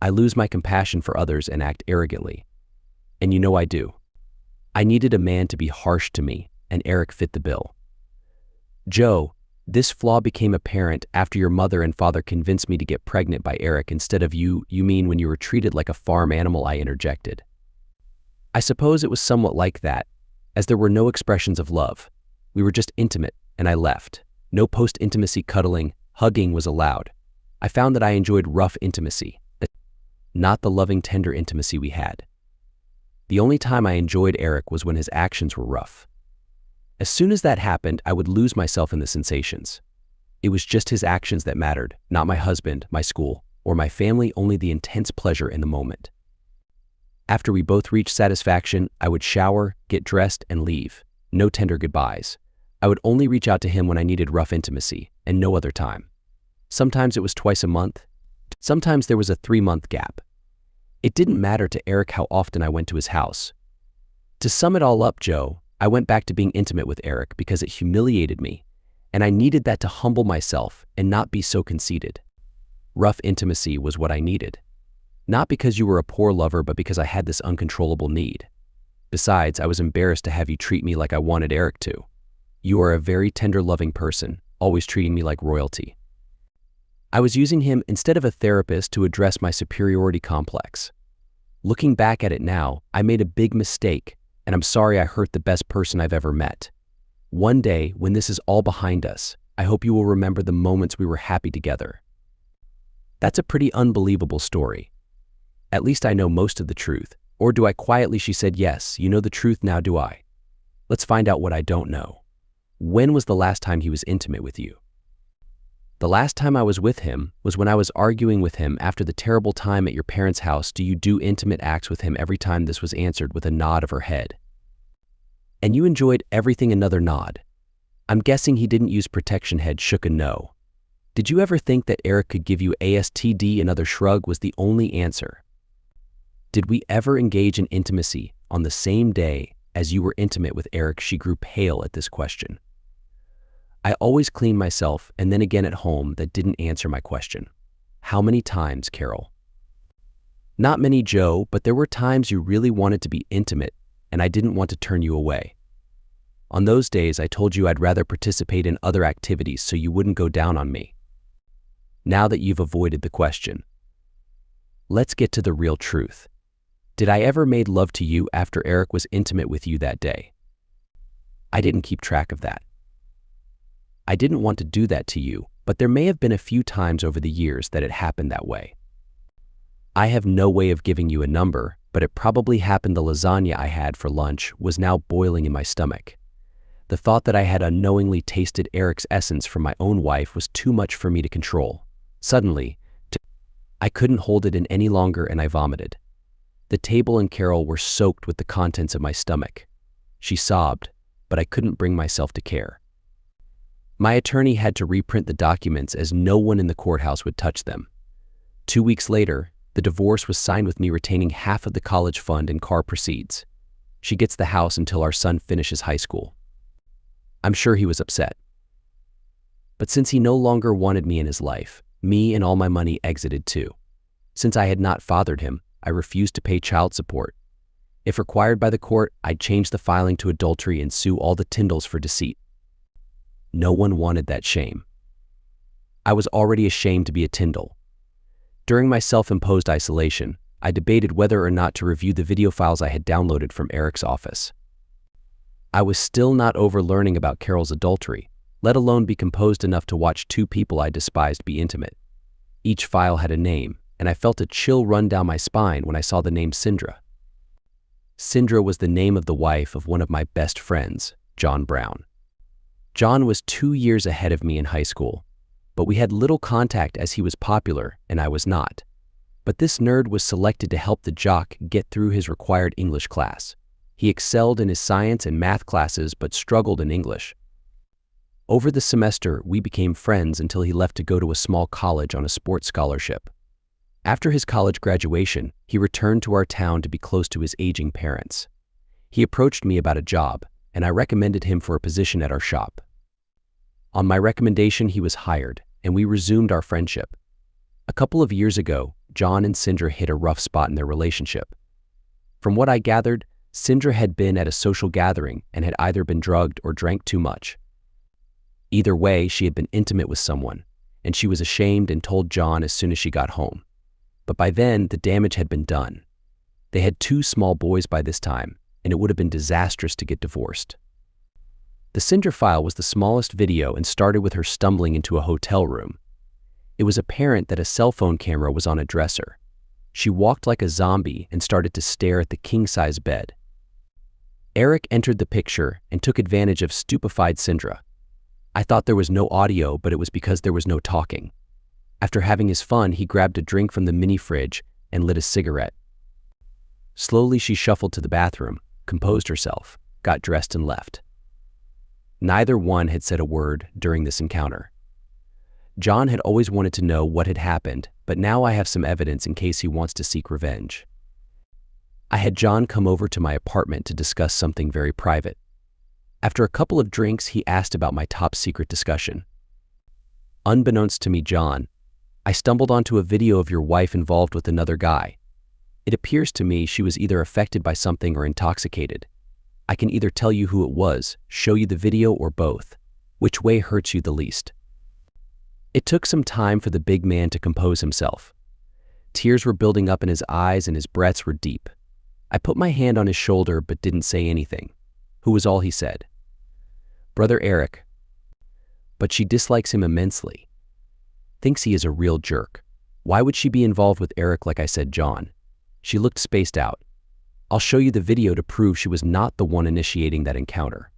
I lose my compassion for others and act arrogantly. And you know I do. I needed a man to be harsh to me, and Eric fit the bill. Joe, this flaw became apparent after your mother and father convinced me to get pregnant by Eric instead of you. You mean when you were treated like a farm animal? I interjected. I suppose it was somewhat like that, as there were no expressions of love. We were just intimate, and I left. No post-intimacy cuddling, hugging was allowed. I found that I enjoyed rough intimacy, not the loving, tender intimacy we had. The only time I enjoyed Eric was when his actions were rough. As soon as that happened, I would lose myself in the sensations. It was just his actions that mattered, not my husband, my school, or my family, only the intense pleasure in the moment. After we both reached satisfaction, I would shower, get dressed, and leave. No tender goodbyes. I would only reach out to him when I needed rough intimacy, and no other time. Sometimes it was twice a month. Sometimes there was a 3-month gap. It didn't matter to Eric how often I went to his house. To sum it all up, Joe, I went back to being intimate with Eric because it humiliated me, and I needed that to humble myself and not be so conceited. Rough intimacy was what I needed. Not because you were a poor lover, but because I had this uncontrollable need. Besides, I was embarrassed to have you treat me like I wanted Eric to. You are a very tender, loving person, always treating me like royalty. I was using him instead of a therapist to address my superiority complex. Looking back at it now, I made a big mistake, and I'm sorry I hurt the best person I've ever met. One day, when this is all behind us, I hope you will remember the moments we were happy together. That's a pretty unbelievable story. At least I know most of the truth. Or do I quietly? She said, yes, you know the truth now, do I? Let's find out what I don't know. When was the last time he was intimate with you? The last time I was with him was when I was arguing with him after the terrible time at your parents' house. Do you do intimate acts with him? Every time this was answered with a nod of her head. And you enjoyed everything? Another nod. I'm guessing he didn't use protection. Head shook a no. Did you ever think that Eric could give you ASTD? Another shrug was the only answer. Did we ever engage in intimacy on the same day as you were intimate with Eric? She grew pale at this question. I always clean myself and then again at home. That didn't answer my question. How many times, Carol? Not many, Joe, but there were times you really wanted to be intimate and I didn't want to turn you away. On those days, I told you I'd rather participate in other activities so you wouldn't go down on me. Now that you've avoided the question, let's get to the real truth. Did I ever make love to you after Eric was intimate with you that day? I didn't keep track of that. I didn't want to do that to you, but there may have been a few times over the years that it happened that way. I have no way of giving you a number, but it probably happened. The lasagna I had for lunch was now boiling in my stomach. The thought that I had unknowingly tasted Eric's essence from my own wife was too much for me to control. Suddenly, I couldn't hold it in any longer and I vomited. The table and Carol were soaked with the contents of my stomach. She sobbed, but I couldn't bring myself to care. My attorney had to reprint the documents as no one in the courthouse would touch them. 2 weeks later, the divorce was signed with me retaining half of the college fund and car proceeds. She gets the house until our son finishes high school. I'm sure he was upset. But since he no longer wanted me in his life, me and all my money exited too. Since I had not fathered him, I refused to pay child support. If required by the court, I'd change the filing to adultery and sue all the Tyndalls for deceit. No one wanted that shame. I was already ashamed to be a Tyndall. During my self-imposed isolation, I debated whether or not to review the video files I had downloaded from Eric's office. I was still not over learning about Carol's adultery, let alone be composed enough to watch two people I despised be intimate. Each file had a name, and I felt a chill run down my spine when I saw the name Sindra. Sindra was the name of the wife of one of my best friends, John Brown. John was 2 years ahead of me in high school, but we had little contact as he was popular and I was not. But this nerd was selected to help the jock get through his required English class. He excelled in his science and math classes but struggled in English. Over the semester, we became friends until he left to go to a small college on a sports scholarship. After his college graduation, he returned to our town to be close to his aging parents. He approached me about a job, and I recommended him for a position at our shop. On my recommendation, he was hired, and we resumed our friendship. A couple of years ago, John and Sindra hit a rough spot in their relationship. From what I gathered, Sindra had been at a social gathering and had either been drugged or drank too much. Either way, she had been intimate with someone, and she was ashamed and told John as soon as she got home. But by then, the damage had been done. They had 2 small boys by this time, and it would have been disastrous to get divorced. The Sindra file was the smallest video and started with her stumbling into a hotel room. It was apparent that a cell phone camera was on a dresser. She walked like a zombie and started to stare at the king-size bed. Eric entered the picture and took advantage of stupefied Sindra. I thought there was no audio, but it was because there was no talking. After having his fun, he grabbed a drink from the mini fridge and lit a cigarette. Slowly, she shuffled to the bathroom, composed herself, got dressed and left. Neither one had said a word during this encounter. John had always wanted to know what had happened, but now I have some evidence in case he wants to seek revenge. I had John come over to my apartment to discuss something very private. After a couple of drinks, he asked about my top-secret discussion. Unbeknownst to me, John, I stumbled onto a video of your wife involved with another guy. It appears to me she was either affected by something or intoxicated. I can either tell you who it was, show you the video, or both. Which way hurts you the least? It took some time for the big man to compose himself. Tears were building up in his eyes and his breaths were deep. I put my hand on his shoulder but didn't say anything. Who was all he said. Brother Eric. But she dislikes him immensely. Thinks he is a real jerk. Why would she be involved with Eric like I said, John? She looked spaced out. I'll show you the video to prove she was not the one initiating that encounter.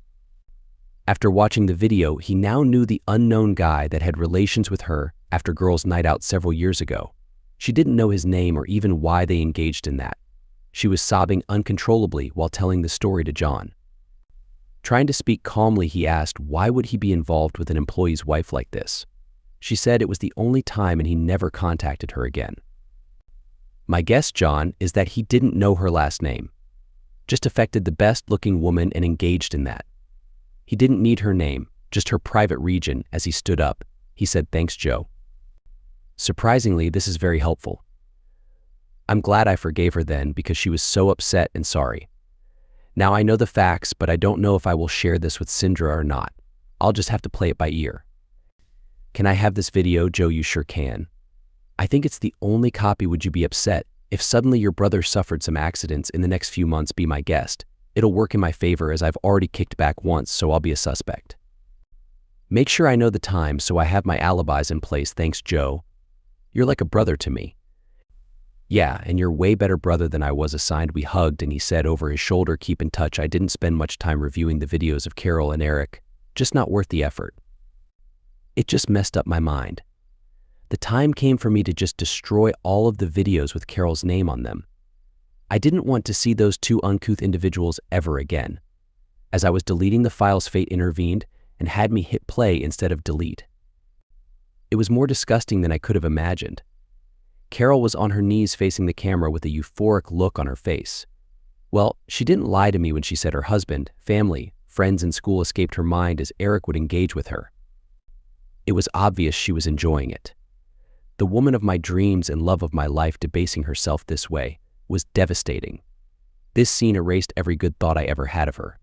After watching the video, he now knew the unknown guy that had relations with her after girls' night out several years ago. She didn't know his name or even why they engaged in that. She was sobbing uncontrollably while telling the story to John. Trying to speak calmly, he asked why would he be involved with an employee's wife like this. She said it was the only time and he never contacted her again. My guess, John, is that he didn't know her last name. Just affected the best-looking woman and engaged in that. He didn't need her name, just her private region. As he stood up, he said, "Thanks, Joe. Surprisingly, this is very helpful. I'm glad I forgave her then because she was so upset and sorry. Now I know the facts, but I don't know if I will share this with Sindra or not. I'll just have to play it by ear. Can I have this video, Joe? You sure can. I think it's the only copy. Would you be upset if suddenly your brother suffered some accidents in the next few months? Be my guest. It'll work in my favor as I've already kicked back once, so I'll be a suspect. Make sure I know the time so I have my alibis in place. Thanks, Joe. You're like a brother to me." "Yeah, and you're way better brother than I was assigned." We hugged and he said over his shoulder, "Keep in touch." I didn't spend much time reviewing the videos of Carol and Eric, just not worth the effort. It just messed up my mind. The time came for me to just destroy all of the videos with Carol's name on them. I didn't want to see those two uncouth individuals ever again. As I was deleting the files, fate intervened and had me hit play instead of delete. It was more disgusting than I could have imagined. Carol was on her knees facing the camera with a euphoric look on her face. Well, she didn't lie to me when she said her husband, family, friends and school escaped her mind as Eric would engage with her. It was obvious she was enjoying it. The woman of my dreams and love of my life debasing herself this way was devastating. This scene erased every good thought I ever had of her.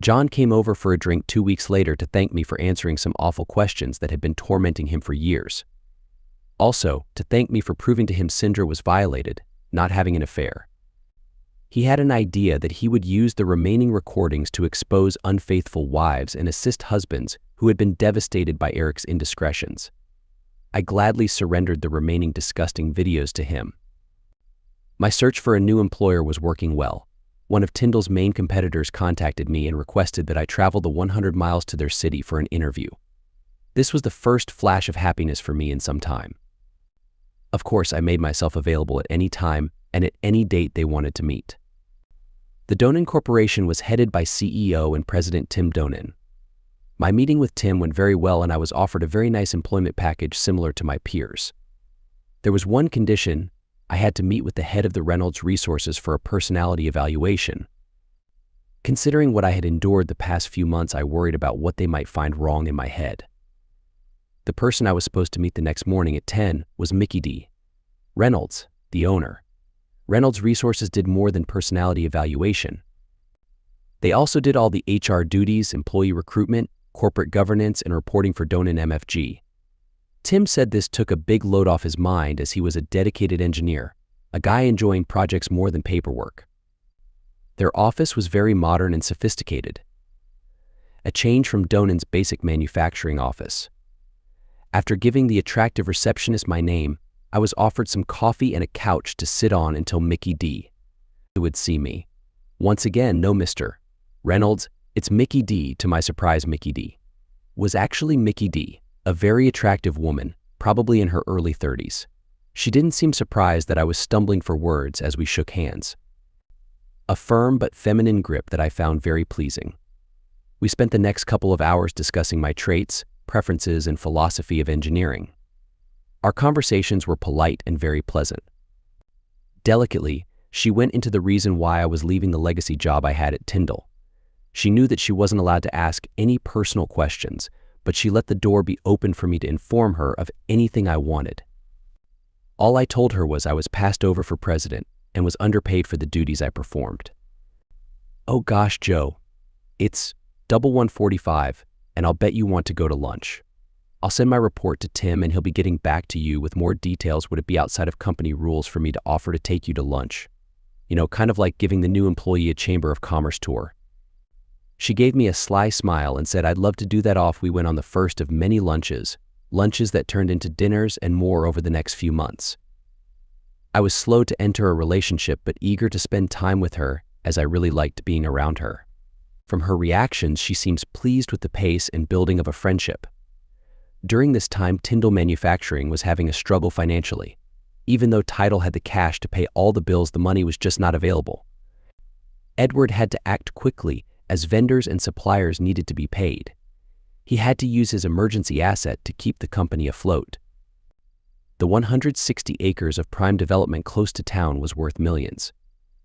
John came over for a drink 2 weeks later to thank me for answering some awful questions that had been tormenting him for years. Also, to thank me for proving to him Sindra was violated, not having an affair. He had an idea that he would use the remaining recordings to expose unfaithful wives and assist husbands who had been devastated by Eric's indiscretions. I gladly surrendered the remaining disgusting videos to him. My search for a new employer was working well. One of Tyndall's main competitors contacted me and requested that I travel the 100 miles to their city for an interview. This was the first flash of happiness for me in some time. Of course, I made myself available at any time and at any date they wanted to meet. The Donen Corporation was headed by CEO and President Tim Donen. My meeting with Tim went very well and I was offered a very nice employment package similar to my peers. There was one condition: I had to meet with the head of the Reynolds Resources for a personality evaluation. Considering what I had endured the past few months, I worried about what they might find wrong in my head. The person I was supposed to meet the next morning at 10 was Mickey D. Reynolds, the owner. Reynolds Resources did more than personality evaluation. They also did all the HR duties, employee recruitment, corporate governance, and reporting for Donen MFG. Tim said this took a big load off his mind as he was a dedicated engineer, a guy enjoying projects more than paperwork. Their office was very modern and sophisticated, a change from Donen's basic manufacturing office. After giving the attractive receptionist my name, I was offered some coffee and a couch to sit on until Mickey D. would see me. Once again, no Mr. Reynolds, it's Mickey D. To my surprise, Mickey D. was actually Mickey D., a very attractive woman, probably in her early 30s. She didn't seem surprised that I was stumbling for words as we shook hands. A firm but feminine grip that I found very pleasing. We spent the next couple of hours discussing my traits, preferences, and philosophy of engineering. Our conversations were polite and very pleasant. Delicately, she went into the reason why I was leaving the legacy job I had at Tyndall. She knew that she wasn't allowed to ask any personal questions, but she let the door be open for me to inform her of anything I wanted. All I told her was I was passed over for president and was underpaid for the duties I performed. "Oh gosh, Joe, it's 1:45, and I'll bet you want to go to lunch. I'll send my report to Tim and he'll be getting back to you with more details. Would it be outside of company rules for me to offer to take you to lunch? You know, kind of like giving the new employee a Chamber of Commerce tour." She gave me a sly smile and said I'd love to do that. Off we went on the first of many lunches, lunches that turned into dinners, and more over the next few months. I was slow to enter a relationship but eager to spend time with her, as I really liked being around her. From her reactions, she seems pleased with the pace and building of a friendship. During this time, Tyndall Manufacturing was having a struggle financially. Even though Tidal had the cash to pay all the bills, the money was just not available. Edward had to act quickly as vendors and suppliers needed to be paid. He had to use his emergency asset to keep the company afloat. The 160 acres of prime development close to town was worth millions.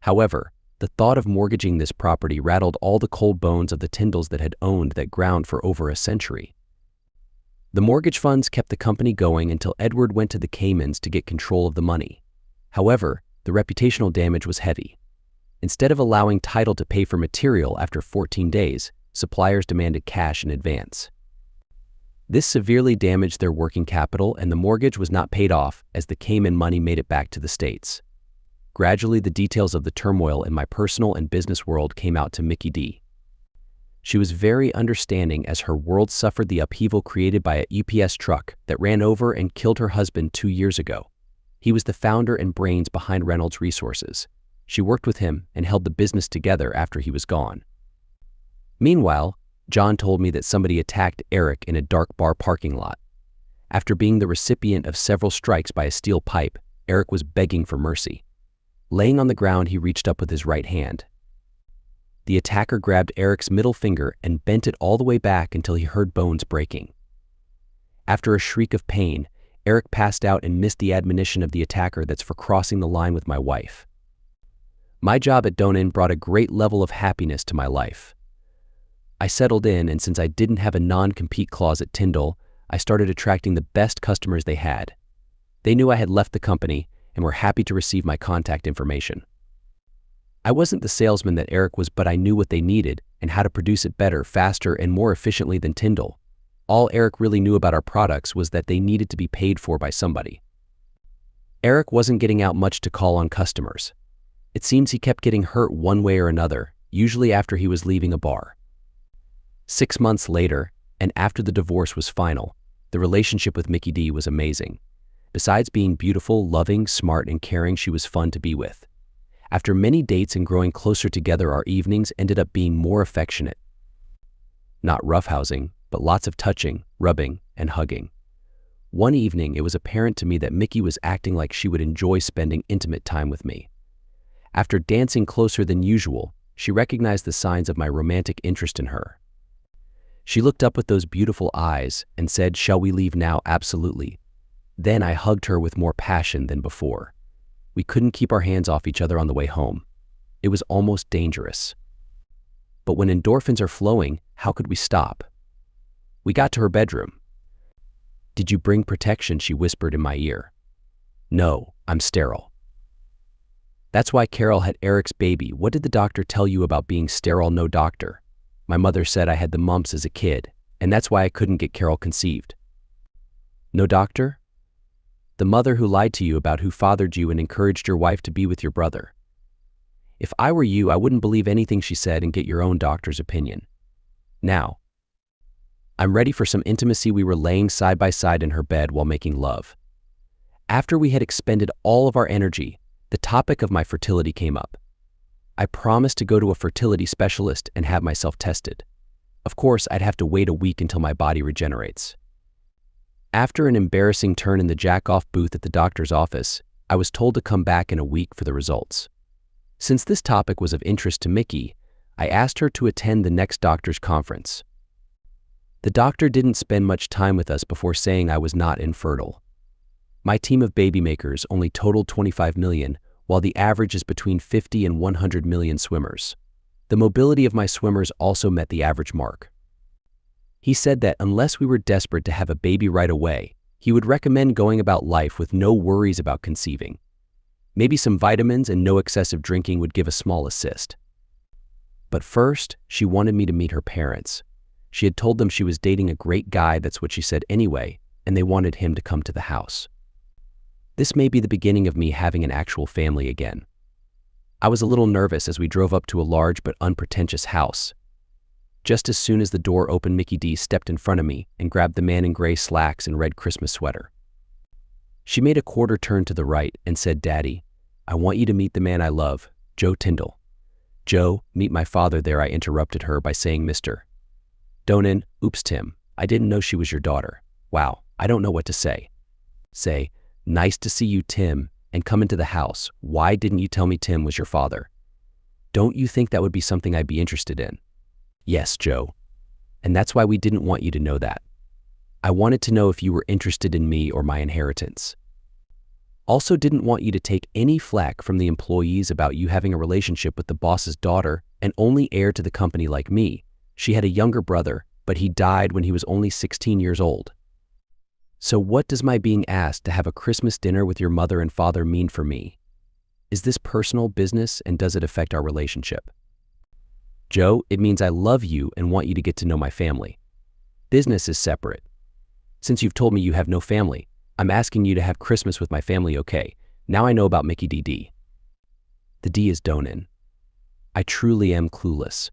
However, the thought of mortgaging this property rattled all the cold bones of the Tyndalls that had owned that ground for over a century. The mortgage funds kept the company going until Edward went to the Caymans to get control of the money. However, the reputational damage was heavy. Instead of allowing Tidal to pay for material after 14 days, suppliers demanded cash in advance. This severely damaged their working capital, and the mortgage was not paid off as the Cayman money made it back to the States. Gradually, the details of the turmoil in my personal and business world came out to Mickey D. She was very understanding as her world suffered the upheaval created by a UPS truck that ran over and killed her husband 2 years ago. He was the founder and brains behind Reynolds Resources. She worked with him and held the business together after he was gone. Meanwhile, John told me that somebody attacked Eric in a dark bar parking lot. After being the recipient of several strikes by a steel pipe, Eric was begging for mercy. Laying on the ground, he reached up with his right hand. The attacker grabbed Eric's middle finger and bent it all the way back until he heard bones breaking. After a shriek of pain, Eric passed out and missed the admonition of the attacker that's for crossing the line with my wife. My job at Donin brought a great level of happiness to my life. I settled in, and since I didn't have a non-compete clause at Tyndall, I started attracting the best customers they had. They knew I had left the company and were happy to receive my contact information. I wasn't the salesman that Eric was, but I knew what they needed and how to produce it better, faster, and more efficiently than Tyndall. All Eric really knew about our products was that they needed to be paid for by somebody. Eric wasn't getting out much to call on customers. It seems he kept getting hurt one way or another, usually after he was leaving a bar. 6 months later, and after the divorce was final, the relationship with Mickey D was amazing. Besides being beautiful, loving, smart, and caring, she was fun to be with. After many dates and growing closer together, our evenings ended up being more affectionate. Not roughhousing, but lots of touching, rubbing, and hugging. One evening, it was apparent to me that Mickey was acting like she would enjoy spending intimate time with me. After dancing closer than usual, she recognized the signs of my romantic interest in her. She looked up with those beautiful eyes and said, "Shall we leave now?" "Absolutely." Then I hugged her with more passion than before. We couldn't keep our hands off each other on the way home. It was almost dangerous. But when endorphins are flowing, how could we stop? We got to her bedroom. "Did you bring protection?" she whispered in my ear. "No, I'm sterile." "That's why Carol had Eric's baby." "What did the doctor tell you about being sterile?" "No doctor. My mother said I had the mumps as a kid, and that's why I couldn't get Carol conceived." "No doctor?" "The mother who lied to you about who fathered you and encouraged your wife to be with your brother." "If I were you, I wouldn't believe anything she said and get your own doctor's opinion." "Now, I'm ready for some intimacy." We were laying side by side in her bed while making love. After we had expended all of our energy, the topic of my fertility came up. I promised to go to a fertility specialist and have myself tested. Of course, I'd have to wait a week until my body regenerates. After an embarrassing turn in the jack-off booth at the doctor's office, I was told to come back in a week for the results. Since this topic was of interest to Mickey, I asked her to attend the next doctor's conference. The doctor didn't spend much time with us before saying I was not infertile. My team of baby makers only totaled 25 million, while the average is between 50 and 100 million swimmers. The mobility of my swimmers also met the average mark. He said that unless we were desperate to have a baby right away, he would recommend going about life with no worries about conceiving. Maybe some vitamins and no excessive drinking would give a small assist. But first, she wanted me to meet her parents. She had told them she was dating a great guy, that's what she said anyway, and they wanted him to come to the house. This may be the beginning of me having an actual family again. I was a little nervous as we drove up to a large but unpretentious house. Just as soon as the door opened, Mickey D stepped in front of me and grabbed the man in gray slacks and red Christmas sweater. She made a quarter turn to the right and said, "Daddy, I want you to meet the man I love, Joe Tyndall." "Joe, meet my father there," I interrupted her by saying, "Mr. Donan." "Oops, Tim, I didn't know she was your daughter." "Wow, I don't know what to say." "Say, nice to see you, Tim, and come into the house. Why didn't you tell me Tim was your father?" "Don't you think that would be something I'd be interested in?" "Yes, Joe. And that's why we didn't want you to know that. I wanted to know if you were interested in me or my inheritance. Also didn't want you to take any flack from the employees about you having a relationship with the boss's daughter and only heir to the company like me. She had a younger brother, but he died when he was only 16 years old. So what does my being asked to have a Christmas dinner with your mother and father mean for me? Is this personal business, and does it affect our relationship?" "Joe, it means I love you and want you to get to know my family. Business is separate. Since you've told me you have no family, I'm asking you to have Christmas with my family, okay? Now I know about Mickey D. The D is Donan. I truly am clueless.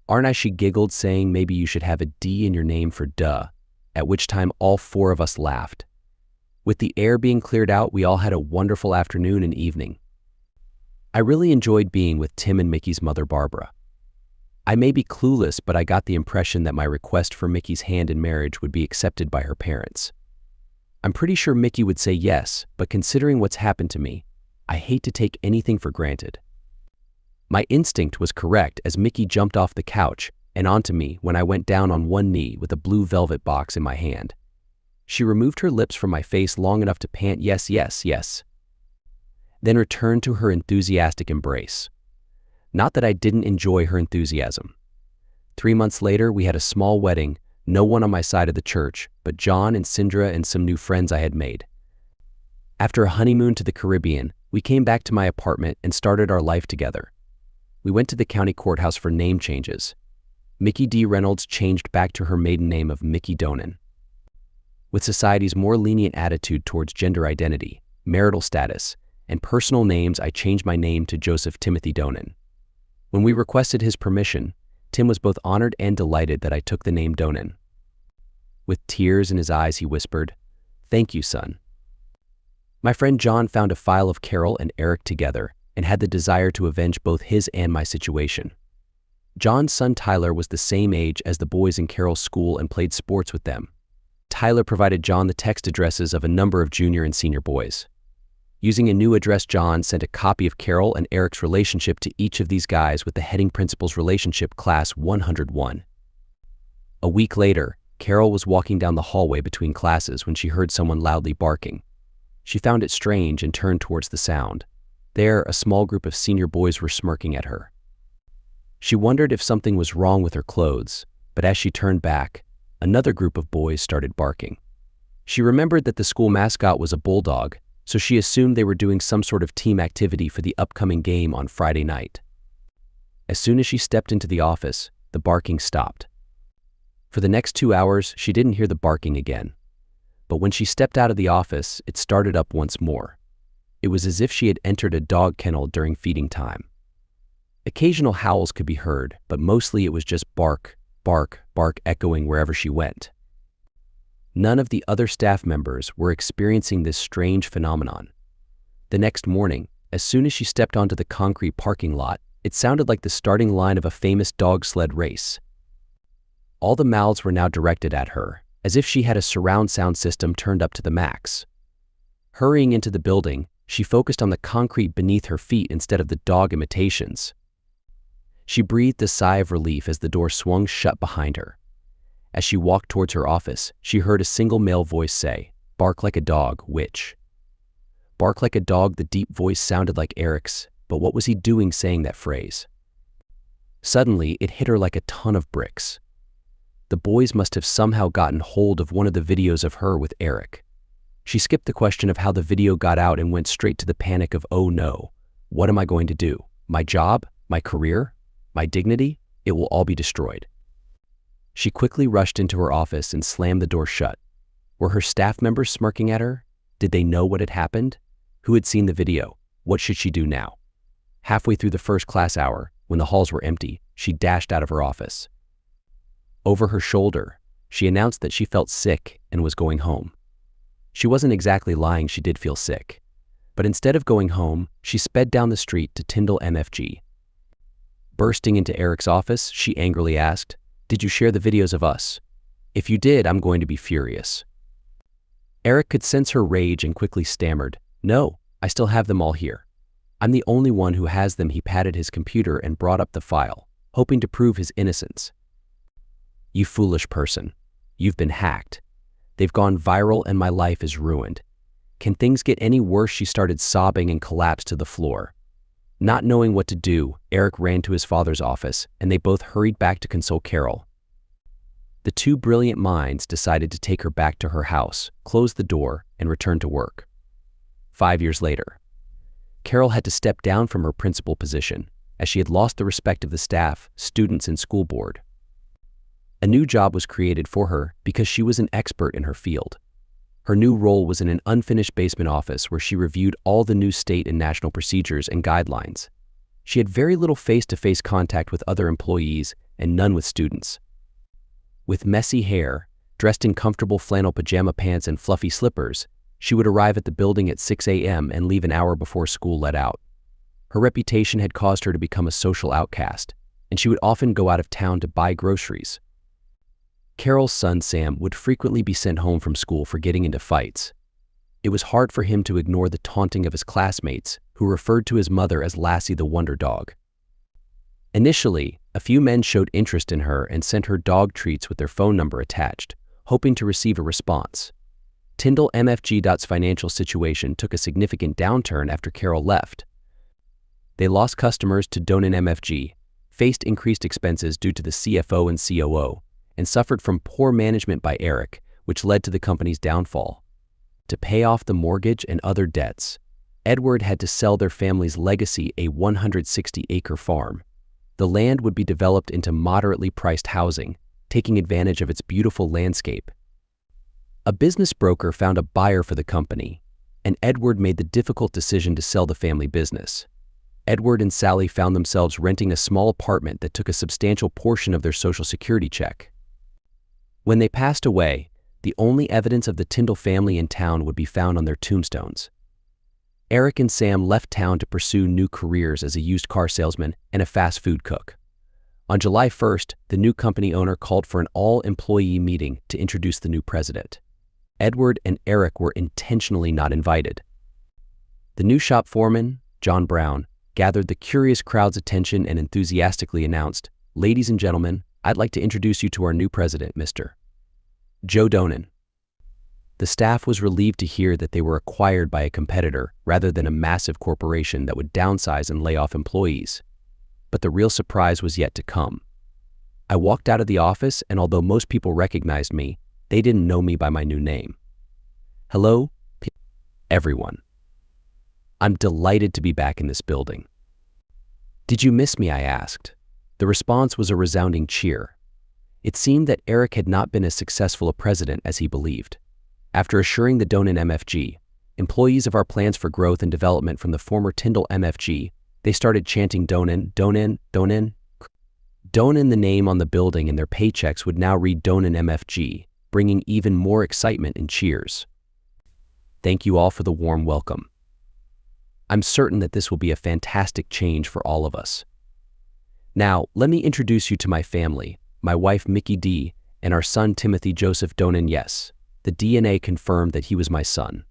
Aren't I?" She giggled, saying maybe you should have a D in your name for duh, at which time all four of us laughed. With the air being cleared out, we all had a wonderful afternoon and evening. I really enjoyed being with Tim and Mickey's mother, Barbara. I may be clueless, but I got the impression that my request for Mickey's hand in marriage would be accepted by her parents. I'm pretty sure Mickey would say yes, but considering what's happened to me, I hate to take anything for granted. My instinct was correct as Mickey jumped off the couch and onto me when I went down on one knee with a blue velvet box in my hand. She removed her lips from my face long enough to pant, "Yes, yes, yes," then returned to her enthusiastic embrace. Not that I didn't enjoy her enthusiasm. 3 months later, we had a small wedding, no one on my side of the church, but John and Sindra and some new friends I had made. After a honeymoon to the Caribbean, we came back to my apartment and started our life together. We went to the county courthouse for name changes. Mickey D. Reynolds changed back to her maiden name of Mickey Donan. With society's more lenient attitude towards gender identity, marital status, and personal names, I changed my name to Joseph Timothy Donan. When we requested his permission, Tim was both honored and delighted that I took the name Donan. With tears in his eyes, he whispered, "Thank you, son." My friend John found a file of Carol and Eric together and had the desire to avenge both his and my situation. John's son Tyler was the same age as the boys in Carol's school and played sports with them. Tyler provided John the text addresses of a number of junior and senior boys. Using a new address, John sent a copy of Carol and Eric's relationship to each of these guys with the heading Principal's Relationship Class 101. A week later, Carol was walking down the hallway between classes when she heard someone loudly barking. She found it strange and turned towards the sound. There, a small group of senior boys were smirking at her. She wondered if something was wrong with her clothes, but as she turned back, another group of boys started barking. She remembered that the school mascot was a bulldog, so she assumed they were doing some sort of team activity for the upcoming game on Friday night. As soon as she stepped into the office, the barking stopped. For the next 2 hours, she didn't hear the barking again. But when she stepped out of the office, it started up once more. It was as if she had entered a dog kennel during feeding time. Occasional howls could be heard, but mostly it was just bark, bark, bark echoing wherever she went. None of the other staff members were experiencing this strange phenomenon. The next morning, as soon as she stepped onto the concrete parking lot, it sounded like the starting line of a famous dog sled race. All the mouths were now directed at her, as if she had a surround sound system turned up to the max. Hurrying into the building, she focused on the concrete beneath her feet instead of the dog imitations. She breathed a sigh of relief as the door swung shut behind her. As she walked towards her office, she heard a single male voice say, "Bark like a dog, witch." Bark like a dog, the deep voice sounded like Eric's, but what was he doing saying that phrase? Suddenly, it hit her like a ton of bricks. The boys must have somehow gotten hold of one of the videos of her with Eric. She skipped the question of how the video got out and went straight to the panic of, "Oh no, what am I going to do? My job? My career? My dignity? It will all be destroyed." She quickly rushed into her office and slammed the door shut. Were her staff members smirking at her? Did they know what had happened? Who had seen the video? What should she do now? Halfway through the first class hour, when the halls were empty, she dashed out of her office. Over her shoulder, she announced that she felt sick and was going home. She wasn't exactly lying, she did feel sick. But instead of going home, she sped down the street to Tyndall MFG. Bursting into Eric's office, she angrily asked, "Did you share the videos of us? If you did, I'm going to be furious." Eric could sense her rage and quickly stammered, "No, I still have them all here. I'm the only one who has them." He patted his computer and brought up the file, hoping to prove his innocence. "You foolish person. You've been hacked. They've gone viral and my life is ruined. Can things get any worse?" She started sobbing and collapsed to the floor. Not knowing what to do, Eric ran to his father's office and they both hurried back to console Carol. The two brilliant minds decided to take her back to her house, close the door, and return to work. 5 years later, Carol had to step down from her principal position as she had lost the respect of the staff, students, and school board. A new job was created for her because she was an expert in her field. Her new role was in an unfinished basement office where she reviewed all the new state and national procedures and guidelines. She had very little face-to-face contact with other employees and none with students. With messy hair, dressed in comfortable flannel pajama pants and fluffy slippers, she would arrive at the building at 6 a.m. and leave an hour before school let out. Her reputation had caused her to become a social outcast, and she would often go out of town to buy groceries. Carol's son Sam would frequently be sent home from school for getting into fights. It was hard for him to ignore the taunting of his classmates, who referred to his mother as Lassie the Wonder Dog. Initially, a few men showed interest in her and sent her dog treats with their phone number attached, hoping to receive a response. Tyndall MFG's financial situation took a significant downturn after Carol left. They lost customers to Donan MFG, faced increased expenses due to the CFO and COO, and suffered from poor management by Eric, which led to the company's downfall. To pay off the mortgage and other debts, Edward had to sell their family's legacy, a 160-acre farm. The land would be developed into moderately priced housing, taking advantage of its beautiful landscape. A business broker found a buyer for the company, and Edward made the difficult decision to sell the family business. Edward and Sally found themselves renting a small apartment that took a substantial portion of their Social Security check. When they passed away, the only evidence of the Tyndall family in town would be found on their tombstones. Eric and Sam left town to pursue new careers as a used car salesman and a fast food cook. On July 1st, the new company owner called for an all-employee meeting to introduce the new president. Edward and Eric were intentionally not invited. The new shop foreman, John Brown, gathered the curious crowd's attention and enthusiastically announced, "Ladies and gentlemen, I'd like to introduce you to our new president, Mr. Joe Donan." The staff was relieved to hear that they were acquired by a competitor rather than a massive corporation that would downsize and lay off employees. But the real surprise was yet to come. I walked out of the office, and although most people recognized me, they didn't know me by my new name. "Hello, everyone. I'm delighted to be back in this building." "Did you miss me?" I asked. The response was a resounding cheer. It seemed that Eric had not been as successful a president as he believed. After assuring the Donan MFG, employees of our plans for growth and development from the former Tyndall MFG, they started chanting Donan, Donan, Donan. Donan, the name on the building, and their paychecks would now read Donan MFG, bringing even more excitement and cheers. Thank you all for the warm welcome. I'm certain that this will be a fantastic change for all of us. Now, let me introduce you to my family, my wife Mickey D, and our son Timothy Joseph Donan. Yes, the DNA confirmed that he was my son.